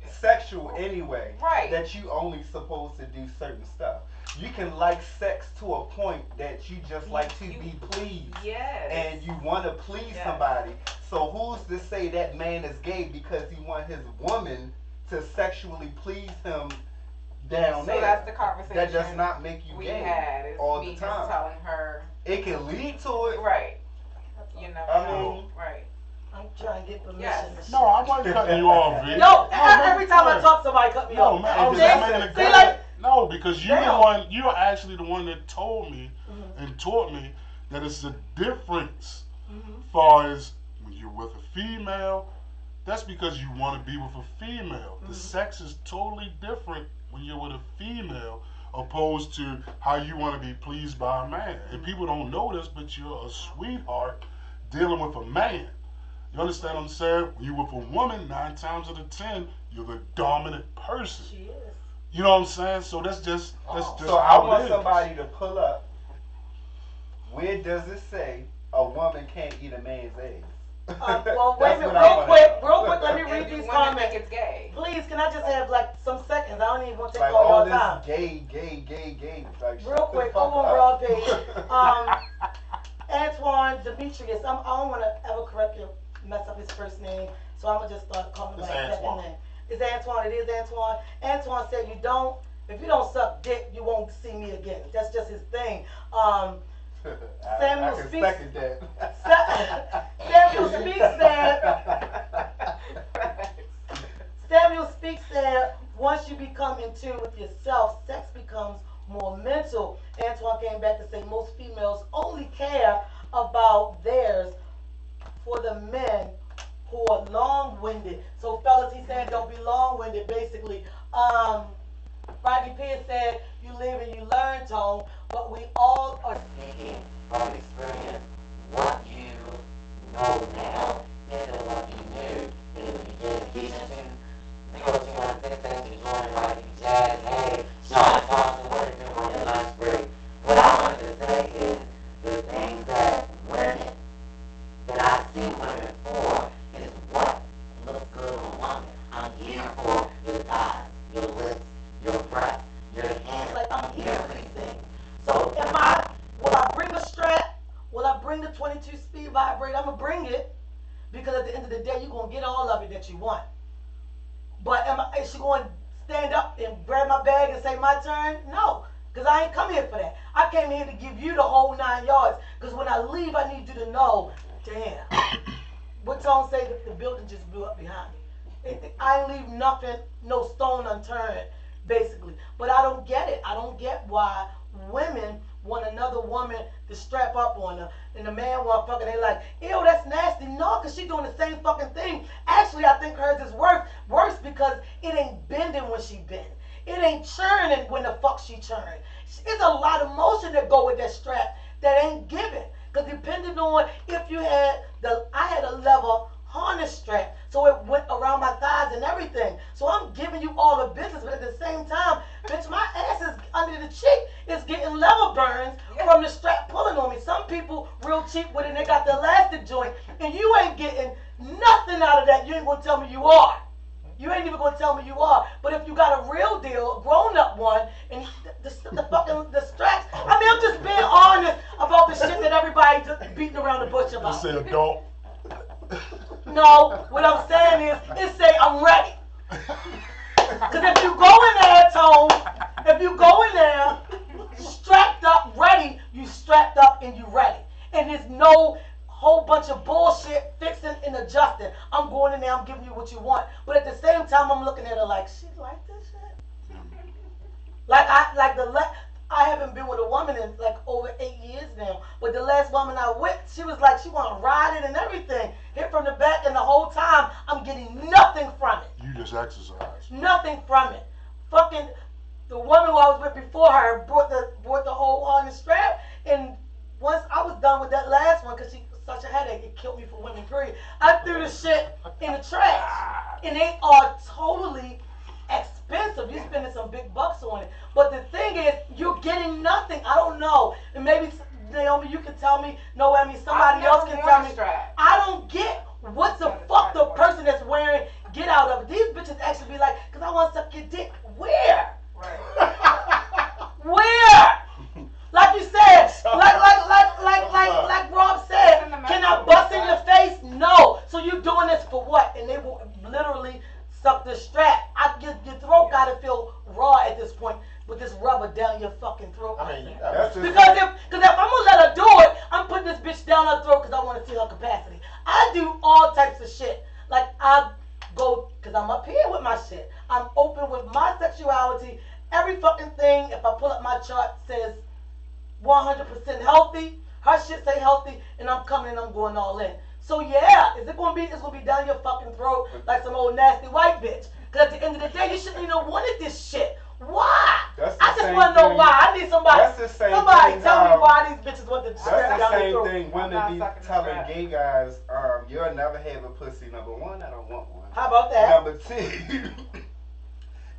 sexual anyway, right, that you only supposed to do certain stuff. You can like sex to a point that you just like to be pleased. Yes. And you want to please somebody. So who's to say that man is gay because he want his woman to sexually please him down there? So that's the conversation that does not make you we gay had is all me the time. just telling her it can lead to it. Right. You know. I mean, right. I'm trying to get permission. Yes. No, I wasn't cutting you off, V. No, man, every time I talk, somebody cut me no, off. man, I'm it's just just making a see, good. like, No, because you're the Damn. one. You're actually the one that told me and taught me that it's a difference. Far as when you're with a female, that's because you want to be with a female. The sex is totally different when you're with a female, opposed to how you want to be pleased by a man. And people don't know this, but you're a sweetheart dealing with a man. You understand what I'm saying? When you're with a woman, 9 times out of 10, you're the dominant person. she is. You know what I'm saying? So that's just so I how it want is. somebody to pull up. Where does it say a woman can't eat a man's eggs? Well, wait a That's minute, what I real quick, let me And read do these women comments. think it's gay? Please, can I just have like some seconds? I don't even want to take Like all all your time. this gay. Like, Real shut the quick, fuck over on up. Raw page. Antoine Demetrius, I don't want to ever correct you, mess up his first name, so I'm going to just start calling him It's by his second Antoine. name. It's Antoine, it is Antoine. Antoine said if you don't suck dick, you won't see me again. That's just his thing. Samuel I can speaks. second that. Samuel Speaks Samuel Speaks said, once you become in tune with yourself, sex becomes more mental. Antoine came back to say most females only care about theirs for the men who are long-winded. So fellas, he's saying don't be long-winded, basically. Rodney Pierce said, you live and you learn, Tone, but we all are Speaking from experience, what you know now is what you knew in the beginning. Teaching because you want to think things you're doing like jazz, hey, Sean Thompson, what are you doing on your lunch break? What I wanted to say is the things that women, that I see women for, is what looks good on a woman. I'm here for your thighs, your lips, your breath, your hands. like, I'm here here for these things. So will I bring a strap? Will I bring the 22 speed vibrator? I'm going to bring it because at the end of the day, you're going to get all of it that you want. But is she going to stand up and grab my bag and say, my turn? No, because I ain't come here for that. I came here to give you the whole 9 yards because when I leave, I need you to know, damn, what Tone say that the building just blew up behind me. I ain't leave nothing, no stone unturned, basically. But I don't get it. I don't get why women want another woman to strap up on her, and the man want fucking, they like, ew, that's nasty. No, because she doing the same fucking thing. Actually, I think hers is worse because it ain't bending when she bend. It ain't churning when the fuck she churn. It's a lot of motion that go with that strap that ain't given. Because depending on if you had I had a leather harness strap, so it went around my thighs and everything. So I'm giving you all the business, but at the same time, bitch, my ass is under the cheek is getting leather burns from the strap pulling on me. Some people real cheap with it, and they got the elastic joint, and you ain't getting nothing out of that. You ain't gonna tell me you are. You ain't even gonna tell me you are. But if you got a real deal, a grown-up one, and the straps, I mean, I'm just being honest about the shit that everybody just beating around the bush about. Just say adult. No, what I'm saying is, it say I'm ready. Because if you go in there, Tone, if you go in there, strapped up, ready, you strapped up and you ready. And there's no whole bunch of bullshit fixing and adjusting. I'm going in there, I'm giving you what you want. But at the same time, I'm looking at her like, she like this shit? I haven't been with a woman in like over 8 years now. But the last woman I with, she was like, she want to ride it and everything. Hit from the back, and the whole time, I'm getting nothing from it. You just exercise. Nothing from it. Fucking, the woman who I was with before her brought the whole harness strap, and once I was done with that last one, because she was such a headache, it killed me for women, period. I threw the shit in the trash. And they are totally expensive. You're spending some big bucks on it. But the thing is, you're getting nothing. I don't know. And maybe, Naomi, you can tell me. No, I mean, somebody else can tell me. I don't get what the fuck the person that's wearing get out of it. These bitches actually be like, because I want to suck your dick. Where? Right. Where? Like you said, like Rob said, can I bust in your face? No. So you doing this for what? And they will literally suck the strap. Your throat gotta feel raw at this point with this rubber down your fucking throat. I mean, because if I'm gonna let her do it, I'm putting this bitch down her throat because I want to see her capacity. I do all types of shit. Like I go, because I'm up here with my shit. I'm open with my sexuality. Every fucking thing, if I pull up my chart, says 100% healthy. Her shit say healthy, and I'm coming and I'm going all in. So yeah, it's gonna be down your fucking throat like some old nasty white bitch. Cause at the end of the day, you shouldn't even wanted this shit. Why? I just want to know why. I need somebody. Somebody tell me why these bitches want the strap down their throat. That's the same thing women be telling gay guys, you'll never have a pussy. Number one, I don't want one. How about that? Number two,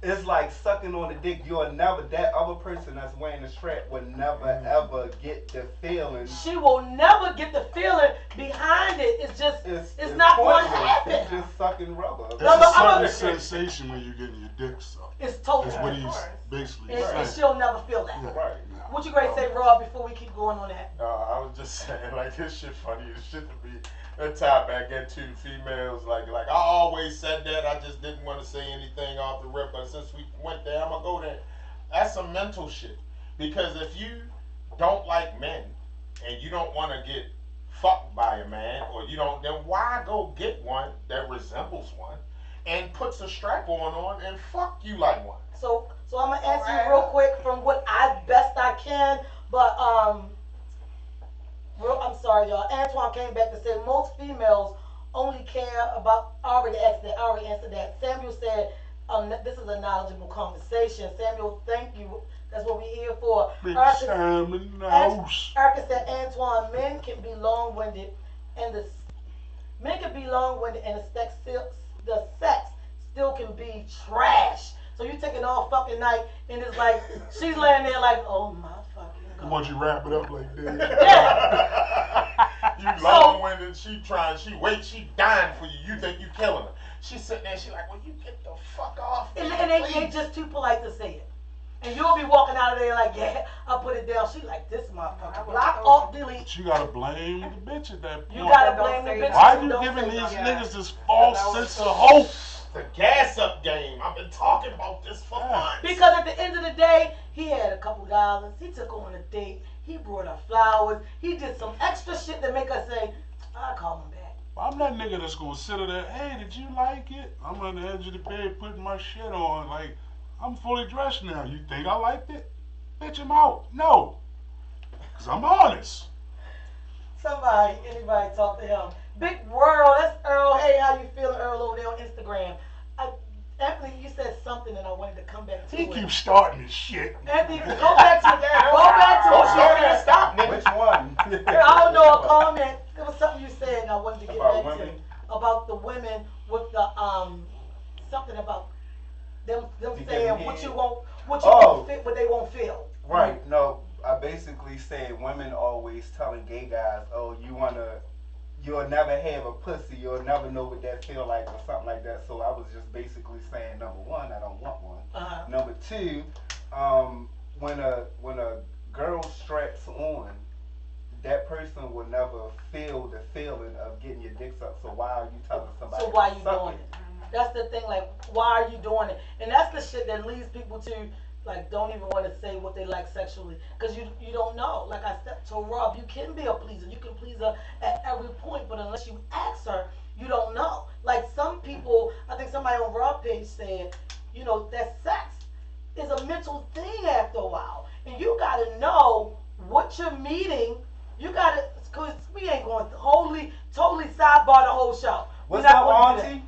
it's like sucking on the dick. You'll never, that other person that's wearing the strap will never ever get the feeling. She will never get the feeling behind it. It's just, it's not going to happen. It's just sucking rubber. It's a certain sensation when you're getting your dick sucked. It's totally. That's what he's basically saying. And she'll never feel that. Yeah. Right. What you going to say, Rob, before we keep going on that? I was just saying, like, this shit funny as shit to be tied back into females. Like I always said that. I just didn't want to say anything off the rip. But since we went there, I'm going to go there. That's some mental shit. Because if you don't like men and you don't want to get fucked by a man, or you don't, then why go get one that resembles one and puts a strap on and fuck you like one? So I'm gonna answer you real quick from what I best I can, but I'm sorry, y'all. Antoine came back to say most females only care about. I already answered that. Samuel said, this is a knowledgeable conversation. Samuel, thank you. That's what we're here for. Big Sam in the house. Erica said, Antoine, men can be long-winded, and the sex still can be trash. So you take it all fucking night, and it's like she's laying there like, oh my fucking God. Once you wrap it up like this. You long-winded. She dying for you. You think you killing her. She's sitting there. She like, well, you get the fuck off. And they ain't just too polite to say it. And you'll be walking out of there like, yeah, I'll put it down. She like, this motherfucker. Block, off, delete. But you gotta blame the bitch at that point. You gotta blame the bitch. Why you giving these niggas this false sense of hope? The gas up game. I've been talking about this for months. Because at the end of the day, he had a couple dollars. He took her on a date. He brought her flowers. He did some extra shit that make her say, I'll call him back. I'm that nigga that's gonna sit there, hey, did you like it? I'm on the edge of the bed putting my shit on. Like, I'm fully dressed now. You think I liked it? Bitch, I'm out. No. Because I'm honest. Anybody talk to him. Big World, that's Earl. Hey, how you feeling, Earl, over there on Instagram? Anthony, you said something and I wanted to come back to it. He keeps starting this shit. Anthony, go back to it. Go back to Don't it. start and stop, nigga. Which one? Right. No, I basically said women always telling gay guys, "Oh, you'll never have a pussy. You'll never know what that feel like, or something like that." So I was just basically saying, number one, I don't want one. Number two, when a girl straps on, that person will never feel the feeling of getting your dick sucked. So why are you telling somebody? So why to you suck doing it? it? That's the thing. Like, why are you doing it? And that's the shit that leads people to like don't even want to say what they like sexually because you don't know. Like I said to Rob, you can be a pleaser. You can please her at every point, but unless you ask her, you don't know. Like some people, I think somebody on Rob page said, that sex is a mental thing after a while, and you got to know what you're meeting. You got to, because we ain't going to totally sidebar the whole show. What's up, Auntie?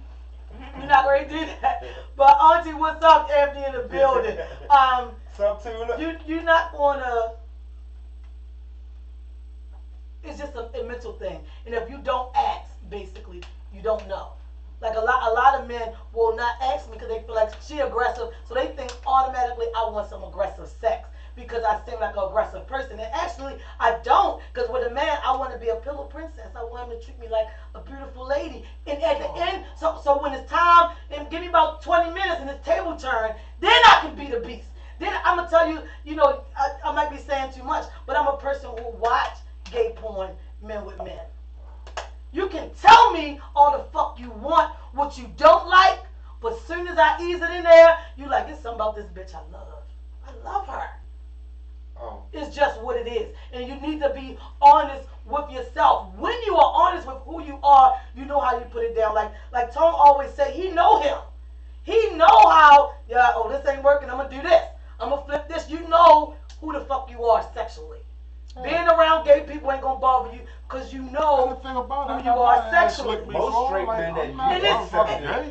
We're not going to do that. But Auntie, what's up, Anthony in the building? What's up, Tula? You're not going to, it's just a mental thing. And if you don't ask, basically, you don't know. Like a lot of men will not ask me because they feel like she aggressive, so they think automatically I want some aggressive sex because I seem like an aggressive person. And actually, I don't, because with a man, I want to be a pillow princess. I want him to treat me like a beautiful lady. And at the end, so when it's time, and give me about 20 minutes and it's table turn, then I can be the beast. Then I'm going to tell you, I might be saying too much, but I'm a person who watch gay porn, men with men. You can tell me all the fuck you want, what you don't like, but as soon as I ease it in there, you like, it's something about this bitch I love. I love her. It's just what it is. And you need to be honest with yourself. When you are honest with who you are, you know how you put it down. Like Tom always say, he know him. He know how, this ain't working, I'm going to do this. I'm going to flip this. You know who the fuck you are sexually. Being around gay people ain't gonna bother you because you know the thing about who you are sexually. Most straight men that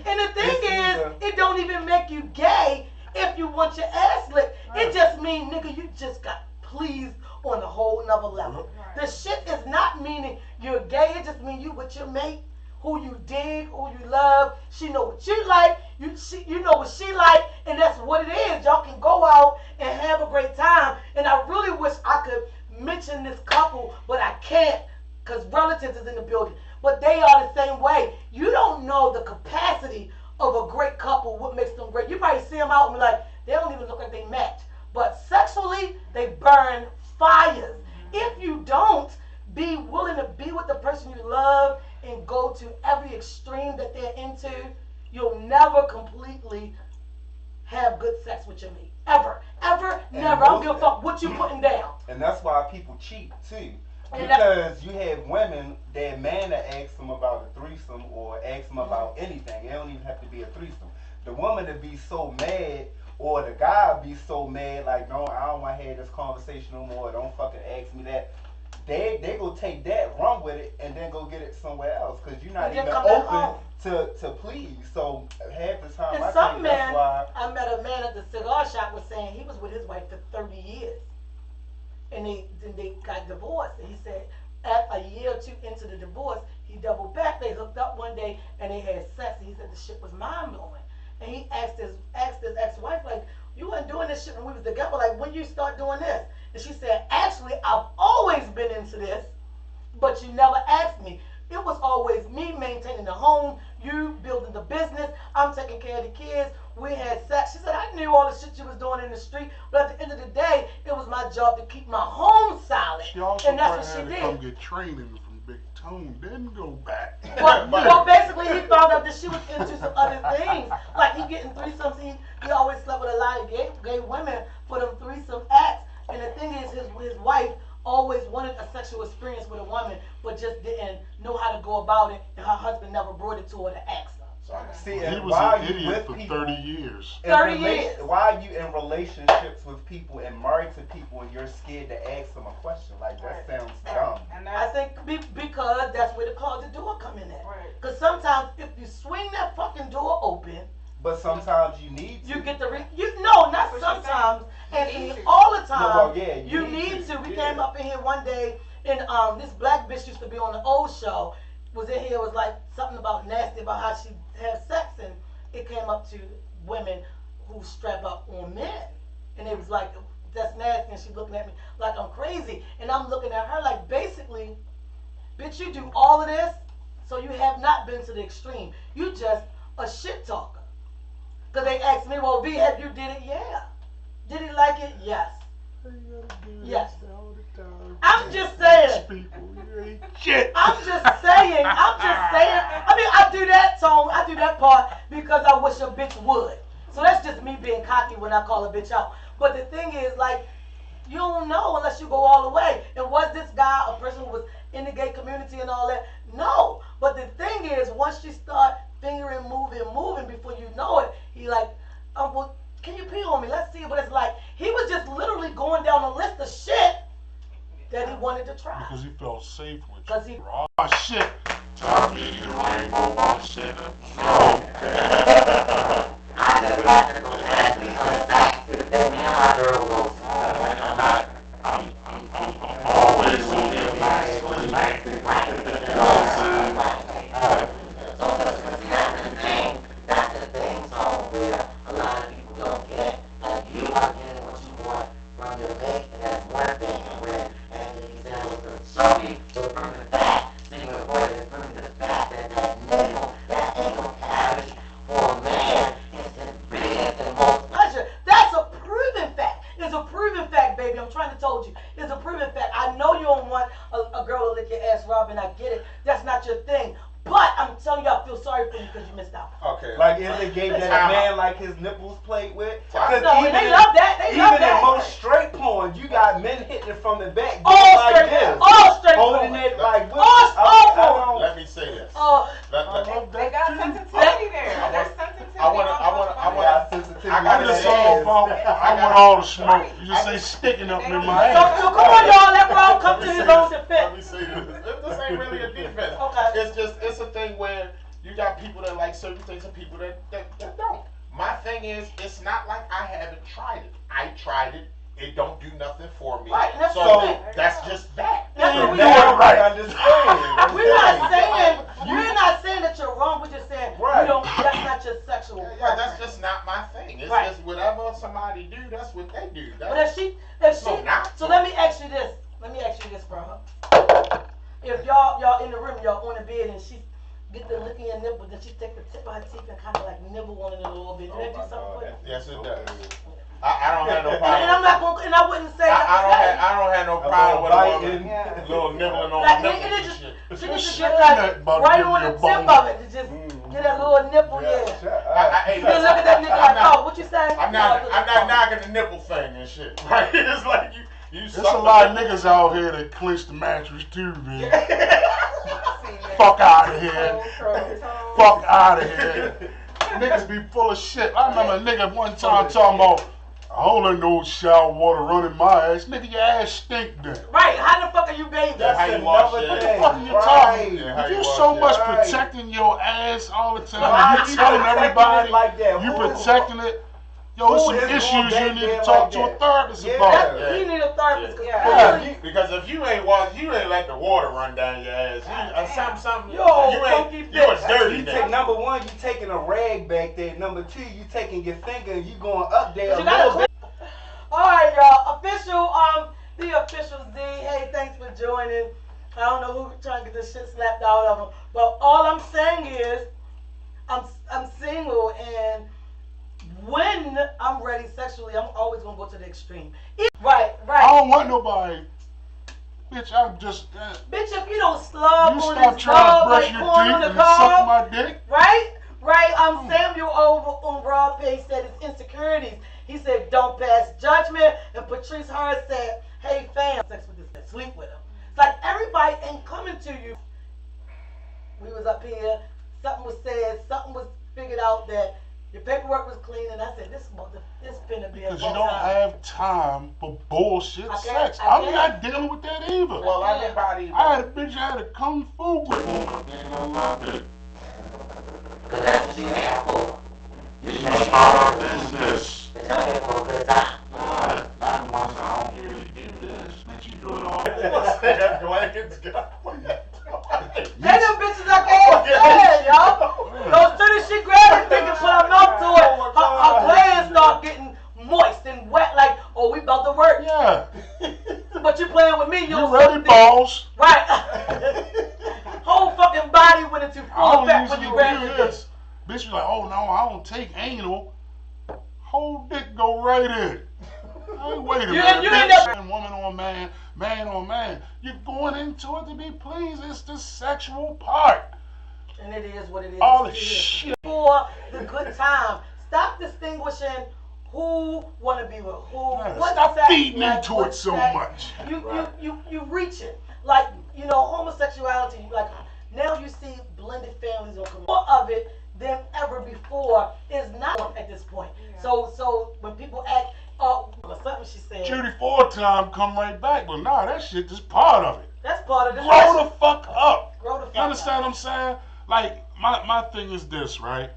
And the thing is, it don't even make you gay if you want your ass licked. It just means, nigga, you just got pleased on a whole nother level. The shit is not meaning you're gay. It just means you with your mate, who you dig, who you love. She know what you like. You know what she like, and that's what it is. Y'all can go out and have a great time. And I really wish I could mention this couple, but I can't because relatives is in the building. But they are the same way. You don't know the capacity of a great couple, what makes them great. You probably see them out and be like, they don't even look like they match. But sexually, they burn fires. If you don't be willing to be with the person you love and go to every extreme that they're into, you'll never completely have good sex with your mate. Ever, never. I don't give a fuck what you putting down. And that's why people cheat too. Because you have women, their man that asks them about a threesome or asks them about anything. It don't even have to be a threesome. The woman to be so mad, or the guy be so mad, like, no, I don't want to have this conversation no more. Don't fucking ask me that. They go take that, run with it, and then go get it somewhere else because you're not even open to please. So half the time, and I some think men, that's why. I met a man at the cigar shop was saying he was with his wife for 30 years, and they got divorced. And he said at a year or two into the divorce, he doubled back. They hooked up one day and they had sex. And he said the shit was mind blowing. And he asked his ex-wife, like, you weren't doing this shit when we was together. Like, when you start doing this? And she said, actually, I've always been into this, but you never asked me. It was always me maintaining the home, you building the business, I'm taking care of the kids. We had sex. She said, I knew all the shit you was doing in the street, but at the end of the day, it was my job to keep my home solid. She also and that's what she had did. to come get training from Big Tone, then go back. Well, basically, he found out that she was into some other things. Like, he getting threesomes. He always slept with a lot of gay women for them threesome acts. And the thing is, his wife always wanted a sexual experience with a woman, but just didn't know how to go about it, and her husband never brought it to her to ask her. See, he and was why an are you idiot with for people, 30 years. 30 years. Why are you in relationships with people and married to people and you're scared to ask them a question? Like, that sounds dumb. And I think because that's where the closet door come in at. Because sometimes if you swing that fucking door open, but sometimes you need to. you get the no, not sometimes, Anthony, all the time. No, well, yeah, you need to. We yeah. came up in here one day, and this black bitch used to be on the old show. Was in here, was like something about nasty about how she had sex, and it came up to women who strap up on men, and it was like that's nasty, and she's looking at me like I'm crazy, and I'm looking at her like, basically, bitch, you do all of this, so you have not been to the extreme. You just a shit talker. Cause they asked me, well, V, have you did it? Yeah. Did he like it? Yes. Yes. I'm just saying. Shit. I'm just saying. I mean, I do that tone, I do that part because I wish a bitch would. So that's just me being cocky when I call a bitch out. But the thing is, like, you don't know unless you go all the way. And was this guy a person who was in the gay community and all that? No. But the thing is, once you start fingering, moving, before you know it, he like, oh, well, can you pee on me? Let's see what it's like. He was just literally going down a list of shit that he wanted to try. Because he felt safe with you. Because he... Oh, shit. Tell me the rainbow ball shit. I just got to go back to the day me and my girl was I'm always on your back. So that's the thing, so where a lot of people don't get, like, you are getting what you want from your leg, and that's one thing, and when Anthony said it was a chubby, so from the back, seeing the boy that's from the back, that nipple, that ain't no cavity for a man, it's as big as the most. That's a proven fact. It's a proven fact, baby. I'm trying to told you. It's a proven fact. I know you don't want a girl to lick your ass, Robin. I get it. That's not your thing. But I'm telling you, I feel sorry for you because you missed out. Okay. Like, is it gay that a man like his nipples played with? No, and they love that. They love Even that. in most straight porn, you got men hitting it from the back, All like straight, this, all straight holding porn. it like what? All Let me say this. Oh, They got sensitivity there. There's sensitivity. I want. sensitivity. I got I'm to just say all this. about, I want all the smoke. You just say sticking up in my so ass. come on, y'all. Let Rob come to his own Let defense. me say this. This ain't really a defense. Okay. It's a thing where you got people that like certain things and people that don't. My thing is, it's not like I haven't tried it. I tried it. It don't do nothing for me. Right, that's so the that's just that. That's So what we now are. I understand. We're not saying that you're wrong. We're just saying Right. you don't. That's not your sexual Yeah, preference. that's just not my thing. It's Right. just whatever somebody do, that's what they do. But if she, so let me ask you this. Bro. If y'all in the room, y'all on the bed, and she get the licking your nipple, then she take the tip of her teeth and kind of like nibble on it a little bit. Do that do something for you? Yes, it does. I don't have no problem. And I'm not gonna, and I wouldn't say I don't have no problem with a woman Yeah. little nibbling on like, the it nipple is and just, shit. she needs to Shit, get that like about to right give on you the a tip boner. of it to just get that little nipple, yeah. Hey, You look at that nigga like, oh, what you say? I'm not knocking the nipple thing and shit. Right? It's like you There's a lot of niggas out here that clinch the mattress too, man. Fuck Fuck out of here. Fuck out of here. Niggas be full of shit. I remember a nigga one time talking about, I don't let no shower water run in my ass. Nigga, your ass stink then. Right, how the fuck are you bathing? That's how you wash another your What the thing. fuck are you Right. talking? Yeah, how You you so wash much your ass. protecting your ass all the time. Why You you telling protecting everybody it like that? you Who- protecting it. Yo, there's who some is going issues back you need to there talk like to a that? therapist Yeah. about. Yeah. You need a therapist. Yeah. Because if you ain't let the water run down your ass, something. Yo, you funky ain't. You a bitch. dirty You nigga. take number one, you taking a rag back there. Number two, you taking your finger and you going up there a You gotta little bit. All right, y'all. The official Z. Hey, thanks for joining. I don't know who trying to get this shit slapped out of them, but all I'm saying is, I'm single, and when I'm ready sexually, I'm always gonna go to the extreme. Right. I don't want nobody. Bitch, I'm just. Bitch, if you don't slub You on stop this trying to dog brush like your corn teeth on the and suck cob, my dick. right? Samuel over on Raw Page said his insecurities. He said, don't pass judgment. And Patrice Hurd said, hey fam, sex with this man, sleep with him. It's like everybody ain't coming to you. We was up here, something was said, something was figured out that your paperwork was clean, and I said, this finna be a Because you don't have time for bullshit I can't- sex. I I'm can't. not dealing with that either. Well, everybody. I had a bitch that had a kung fu grip on her. I loved it. Cause that's what she made for. You It's make our business. It's not here for a good time. Not once I don't really do this. Let you do it all. They them bitches I can't stand, y'all. As soon as she grabbed it, thinking put her mouth to it, her glands start getting moist and wet, like, oh, we about to work. But you playing with me, You ready, balls? Right. Whole fucking body went into I full don't effect when usually you grabbed do the this. Bitch, you like, oh no, I don't take anal. Whole dick go right in. Hey, wait a minute, you bitch. And woman on man, man on man. You're going into it to be pleased. It's the sexual part. And it is what it is. All It's the what it is. shit. For the good time. Stop distinguishing who want to be with who. Yeah, What stop sex, feeding like, into what it so sex. much. You reaching. Like, you know, homosexuality, like, now you see blended families on community. More of it than ever before is not at this point. Yeah. So when people act, or something she said, Judy Ford time come right back, but nah, that shit is part of it. that's part of the Grow the fuck up. Grow the fuck You understand up. what I'm saying? Like, my thing is this, right?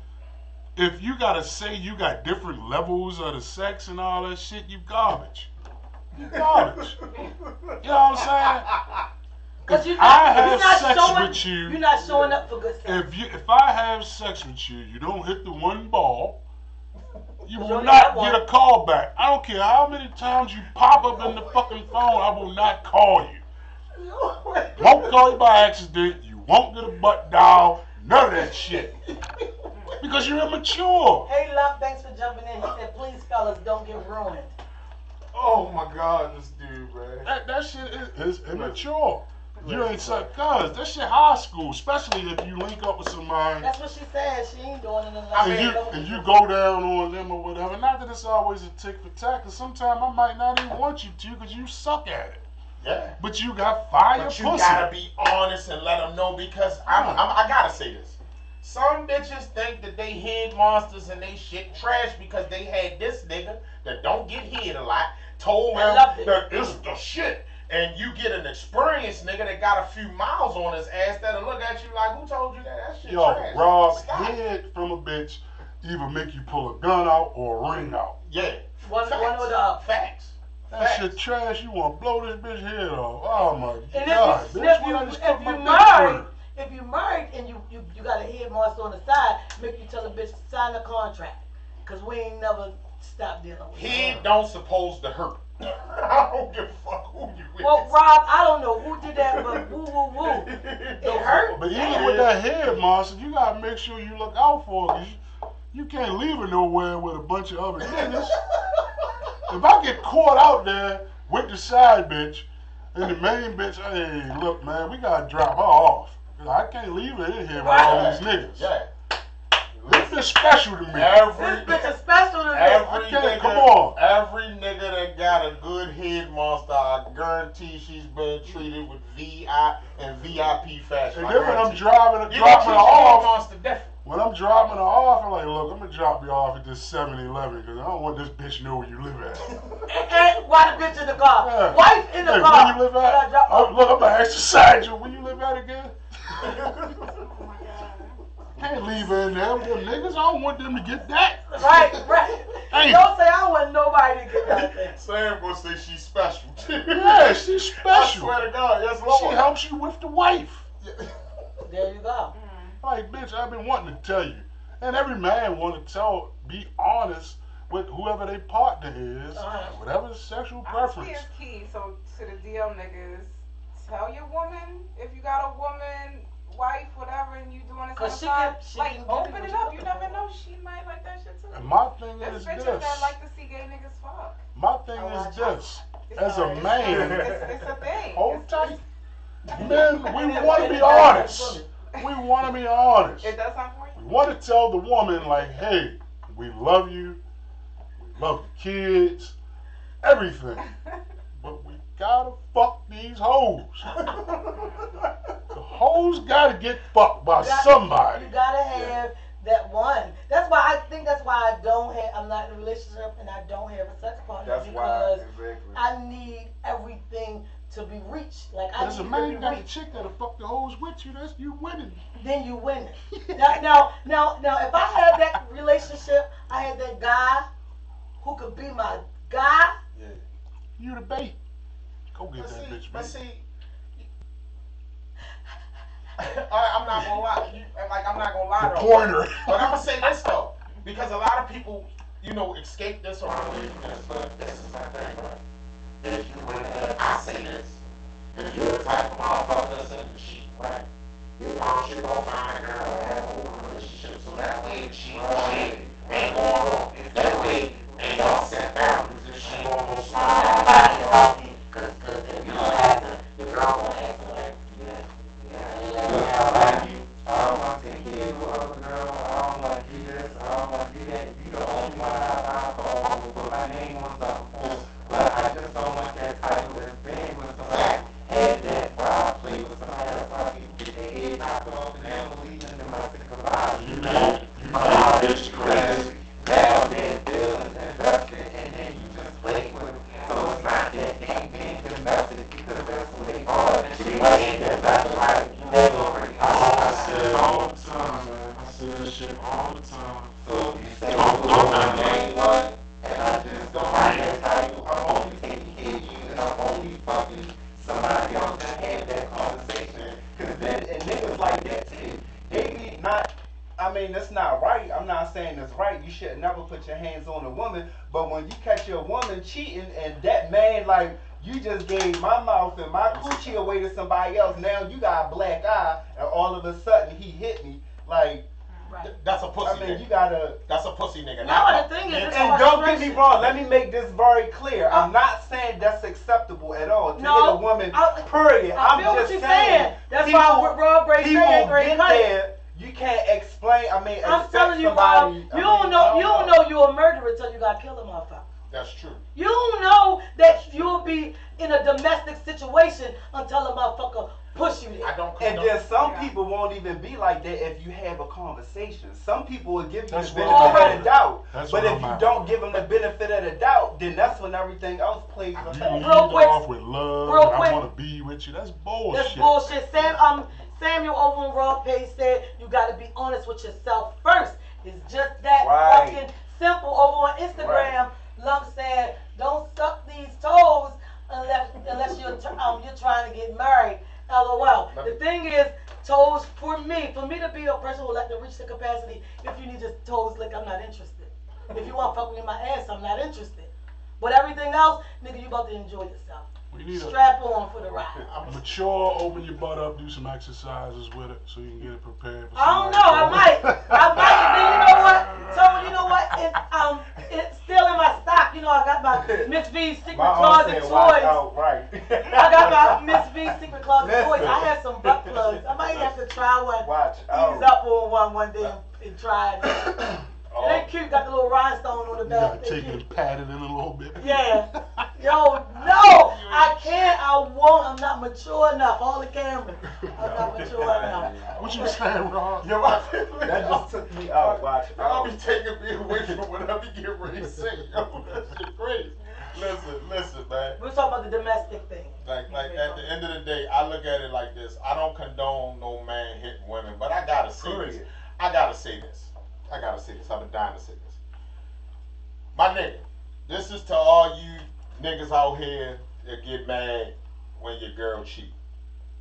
If you gotta say you got different levels of the sex and all that shit, you garbage. You garbage. You know what I'm saying? Because If I have you're not sex showing, with you, you're not showing up for good sex. if I have sex with you, you don't hit the one ball, you You will only not have one. get a call back. I don't care how many times you pop up in the fucking phone, I will not call you. Won't call you by accident. You won't get a butt dial. None of that shit. Because you're immature. Hey, Love, thanks for jumping in. He said, please, fellas, don't get ruined. Oh my God, this dude, man. That shit is immature. You ain't suck cuz. That shit high school, especially if you link up with somebody That's what she said. She ain't doing it unless and you go down on them or whatever. Not that it's always a tick for tack, because sometimes I might not even want you to because you suck at it. Yeah. But you got fire But you pussy. gotta be honest and let them know, because I gotta say this. Some bitches think that they head monsters and they shit trash because they had this nigga that don't get hit a lot told them that it's the shit. And you get an experienced nigga that got a few miles on his ass that'll look at you like, who told you that? That shit Yo, trash. Rob, Stop. head from a bitch either make you pull a gun out or a ring out. Yeah. One Facts. or the other. Facts. That Facts. shit trash. You want to blow this bitch head off. Oh my And God. if Bitch, you, when I just cut if my you dick married, through. if you married and you got a head monster on the side, make you tell a bitch to sign a contract. Because we ain't never stopped dealing with Head it. don't supposed to hurt. I don't give a fuck who you with. Well, Rob, I don't know who did that, but woo, woo, woo. It hurt. But even with that head monster, you got to make sure you look out for it. Because you can't leave her nowhere with a bunch of other niggas. If I get caught out there with the side bitch and the main bitch, hey, look, man, we got to drop her off. I can't leave her in here with all these niggas. Yeah. This bitch special to me. This bitch is special to me. Come on. Every nigga that got a good head monster, I guarantee she's been treated with VI and VIP fashion. And then when I'm you dropping her head off, monster different. when I'm dropping her off, I'm like, look, I'm going to drop you off at this 7-Eleven because I don't want this bitch to know where you live at. And why the bitch in the car? Yeah. Wife in the Hey, car. where you live at? Oh, look, I'm going to ask the side you, where you live at again? Can't leave her in there with them niggas. I don't want them to get that. Right. Hey. Don't say I don't want nobody to get nothing. Sam gonna say she's special. Yeah, she's special. I swear to God, yes, Lord. She helps you with the wife. There you go. Like, bitch, I've been wanting to tell you. And every man want to be honest with whoever their partner is, whatever the sexual Honesty preference. is key. So to the DL niggas, tell your woman if you got a woman, wife, whatever, and you doing this on the side, like open it up. You never know, she might like that shit too. And my thing There's is bitches this. that like to see gay niggas fuck. My thing is this. As a man, It's a thing. hold tight. Men, we want to be honest. We want to be honest. It does something for We you? want to tell the woman, like, hey, we love you. We love the kids. Everything. But we gotta fuck these hoes. The hoes gotta get fucked by somebody. You gotta have that one. That's why I'm not in a relationship and I don't have a sex partner. That's why, because exactly. I need everything to be reached. Like I But as a need man, to you be got the reached. chick that'll fuck the hoes with you. That's you winning. Then you win it. Now, if I had that relationship, I had that guy who could be my guy. Yeah. You the bait. Go get that bitch, But man. see, I'm not gonna lie. I'm not gonna lie. The though. pointer. But I'm gonna say this though, because a lot of people, escape this or believe this. If you would, I say this. If you're the type of motherfucker that's in the sheet, right? You want you to go find a girl and have a whole relationship so that way she ain't going wrong. That way, and y'all set boundaries if she ain't going to slide everybody off you. Cause if you don't have the girl won't ask her like, yeah, I like you. I don't want to take care of other girl. I don't want to do this. I don't want to do that. You the only one I call and put my name on something. But I just don't want that title that's big with somebody. Had that where I play with somebody else. I can get their head knocked off and then believe in domestic violence. You know, it's crazy. Now they're dealing and investing and then you just play with it. So it's not that they ain't being domestic because that's what they are. They ain't domestic like you never already. I say it all the time, man. I say that shit all the time. So you say I'm the main one and I just don't like that title. I'm only taking care of you and I'm only fucking somebody else that had that conversation. Cause then, and niggas like that too. They be not, I mean, that's not right. I'm not saying it's right. You should never put your hands on a woman. But when you catch your woman cheating and that man, like, you just gave my mouth and my coochie away to somebody else. Now you got a black eye and all of a sudden he hit me. Like, That's a pussy I mean, nigga. you gotta. That's a pussy nigga. No, the thing is, And don't get me wrong, let me make this very clear. I'm not saying that's acceptable at all to No, hit a woman, period. I I'm feel what just you're saying. That's people, why Rob Gray people saying Gray get cut. there, you can't explain, I mean, I'm expect telling you, somebody, Rob, you don't know you're a murderer until you got killed a motherfucker. That's true. You don't know that you'll be in a domestic situation until a motherfucker push you there. I don't. And then some people won't even be like that if you have a conversation. Some people will give you That's the what benefit I'm of the doubt. That's But what if I'm you at. don't give them the benefit of the doubt, then that's when everything else plays a You factor. lead Real quick. off with love Real and quick. I want to be with you. That's bullshit. That's bullshit. Samuel over on Raw Page said you gotta be honest with yourself first. It's just that Right. fucking simple. Over on Instagram, Lump said, "Don't suck these toes unless you're trying to get married." LOL. The thing is, toes for me to be a person who like to reach the capacity. If you need just toes licked, I'm not interested. If you want to fuck me in my ass, I'm not interested. But everything else, nigga, you about to enjoy yourself. We need Strap on for the ride. a mature, open your butt up, do some exercises with it so you can get it prepared for I don't somebody. know. I might. Then you know what? So you know what? It's still in my stock. You know, I got my Miss V's Secret My aunt Closet said, toys. watch out, right. I got my Miss V's Secret Closet toys. Listen. I have some butt plugs. I might have to try one. Watch Ease out. up on one day and try it. Oh. It ain't cute. Got the little rhinestone on the You back. gotta take it and pat it in a little bit. Yeah. Yo, no, I can't. I won't. I'm not mature enough. All the cameras. I'm not mature enough. What you saying, Ron? Yo, That just took me out. Watch I'll be out. taking me away from what I be getting ready to say. Yo, that shit crazy. Listen, man. We're talking about the domestic thing. Like at the end of the day, I look at it like this. I don't condone no man hitting women, but I gotta say this. Period. I gotta say this. I've been dying to say this. My nigga, this is to all you niggas out here that get mad when your girl cheat.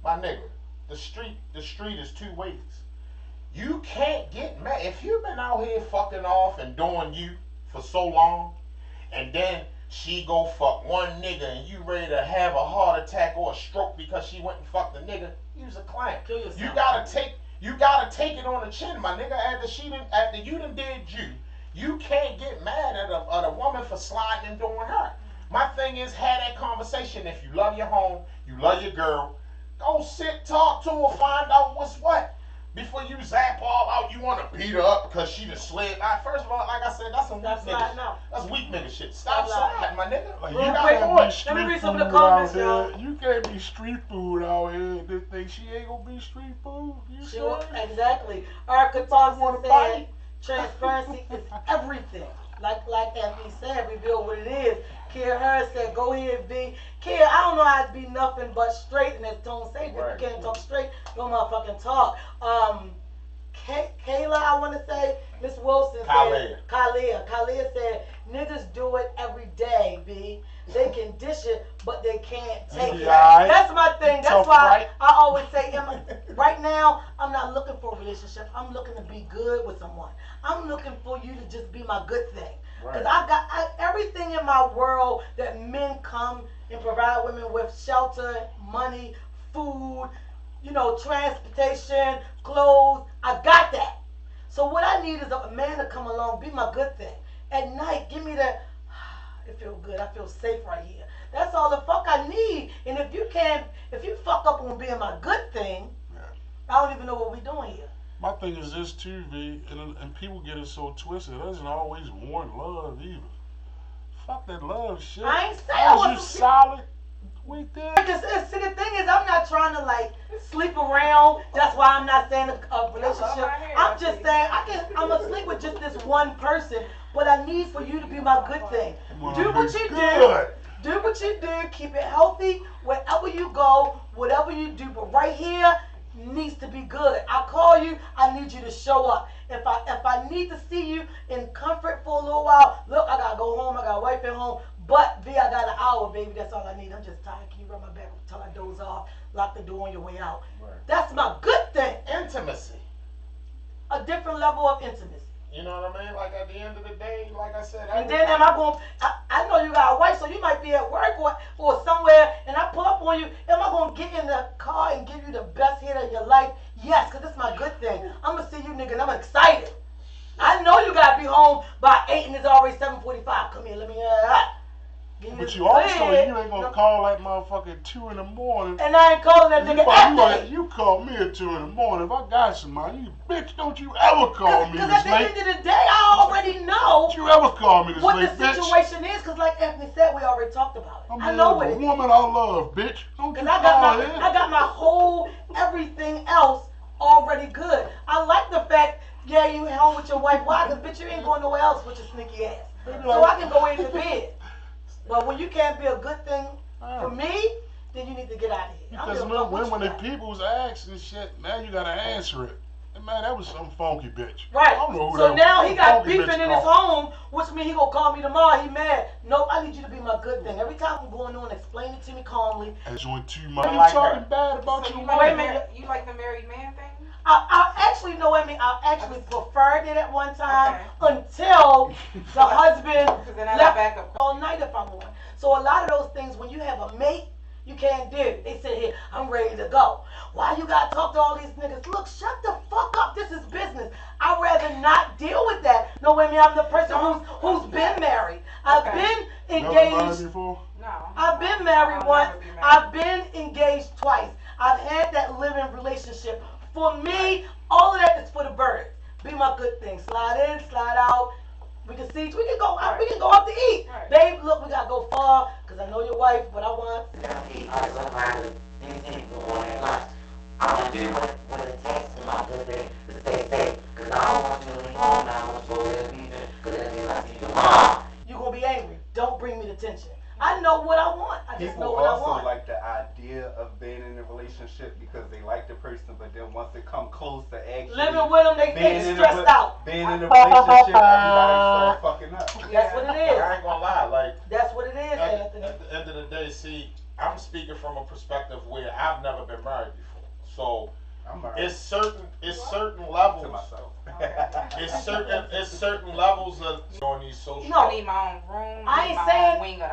My nigga, the street is two ways. You can't get mad if you've been out here fucking off and doing you for so long, and then she go fuck one nigga and you ready to have a heart attack or a stroke because she went and fucked the nigga. You's a clown. Kill yourself. You gotta take it on the chin, my nigga. After you done did you can't get mad at a woman for sliding and doing her. My thing is, have that conversation. If you love your home, you love your girl, go sit, talk to her, find out what's what. Before you zap all out, you want to beat her up because she done slid. First of all, like I said, that's some weak nigga shit. That's weak nigga shit. Stop sliding, my nigga. Like, Real you quick, can't let be me street read some food of the comments, out y'all. here. You can't be street food out here and just think she ain't gonna be street food. You Sure, serious? exactly. Erica Thompson wanna said, fight? transparency is everything. Like Anthony said, reveal what it is. Kia Harris said, go ahead, B. Kia, I don't know how to be nothing but straight, and as Tone said, Right. if you can't talk straight, don't motherfucking talk. Kayla, I want to say, Miss Wilson said, Kalia said, niggas do it every day, B. They can dish it, but they can't take it. Yeah, That's my thing. That's tough, why right? I always say, right now, I'm not looking for a relationship. I'm looking to be good with someone. I'm looking for you to just be my good thing. Because everything in my world that men come and provide women with shelter, money, food, transportation, clothes. I got that. So what I need is a man to come along, be my good thing. At night, give me that, it feels good, I feel safe right here. That's all the fuck I need. And if you fuck up on being my good thing, I don't even know what we're doing here. My thing is this too, V, and people get it so twisted. It doesn't always warrant love either. Fuck that love shit. I ain't saying I was you solid. We did. See, the thing is, I'm not trying to like sleep around. That's why I'm not saying a relationship. I'm just saying I'm gonna sleep with just this one person, but I need for you to be my good thing. Do what you do. Do what you do. Keep it healthy wherever you go, whatever you do. But right here needs to be good. I call you. I need you to show up. If I need to see you in comfort for a little while, look, I gotta go home. I got a wife at home. But V, I got an hour, baby. That's all I need. I'm just tired. Can you rub my back until I doze off? Lock the door on your way out. Right. That's my good thing. Intimacy. A different level of intimacy. You know what I mean? Like at the end of the day, like I said. And then am I going? I know you got a wife, so you might be at work or somewhere, and I pull up on you. Am I going to get in the car and give you the best hit of your life? Yes, because it's my good thing. I'm going to see you, nigga, and I'm excited. I know you got to be home by 8 and it's already 7:45. Come here, let me But you also, you ain't gonna call that motherfucker at 2 in the morning. And I ain't calling that nigga after. You call me at 2 in the morning. If I got somebody, you bitch, don't you ever call me this late. Because at the end of the day, I already know. Don't you ever call me this what late, the situation is, because like Anthony said, we already talked about it. I know what it is. The woman I love, bitch. Don't you I got my whole everything else already good. I like the fact, yeah, you home with your wife. Why? Because bitch, you ain't going nowhere else with your sneaky ass. So I can go into bed. But when you can't be a good thing for me, then you need to get out of here. Because when the people's asking shit, now you gotta answer it. And man, that was some funky bitch. Right. I don't know who so that now was. He got beefing in his home, which means he gonna call me tomorrow. He mad. Nope, I need you to be my good thing. Every time I'm going on, explain it to me calmly. As you too much. Like talking bad about so your wife. Wait a minute. You like the married man thing? I actually know what I mean. I actually preferred it at one time until the husband left all night if I want. So a lot of those things, when you have a mate, you can't do. They sit here, I'm ready to go. Why you gotta talk to all these niggas? Look, shut the fuck up. This is business. I'd rather not deal with that. No, I mean, I'm the person who's been married. I've been engaged. No. I've been married once. I've been engaged twice. I've had that living relationship. For me, all of that is for the birds. Be my good thing. Slide in, slide out. We can see. We can go out. We can go out to eat. Babe, look, we gotta go far because I know your wife, but I want. I'm gonna do what it takes to my good thing to stay safe. Cause I don't want you to leave home now. I want you to live either. Cause it'll be like you mom. You gonna be angry. Don't bring me the tension. I know what I want. I just know what I want. People also like the idea of being in a relationship because they like the person, but then once they come close to actually living with them, they get stressed out. Being in a relationship, everybody start fucking up. That's what it is. I ain't gonna lie, like that's what it is, Anthony. At the end of the day, see, I'm speaking from a perspective where I've never been married before, so it's certain levels. To myself. It's certain levels of on these social. I need my own room. I ain't my saying. own wing of the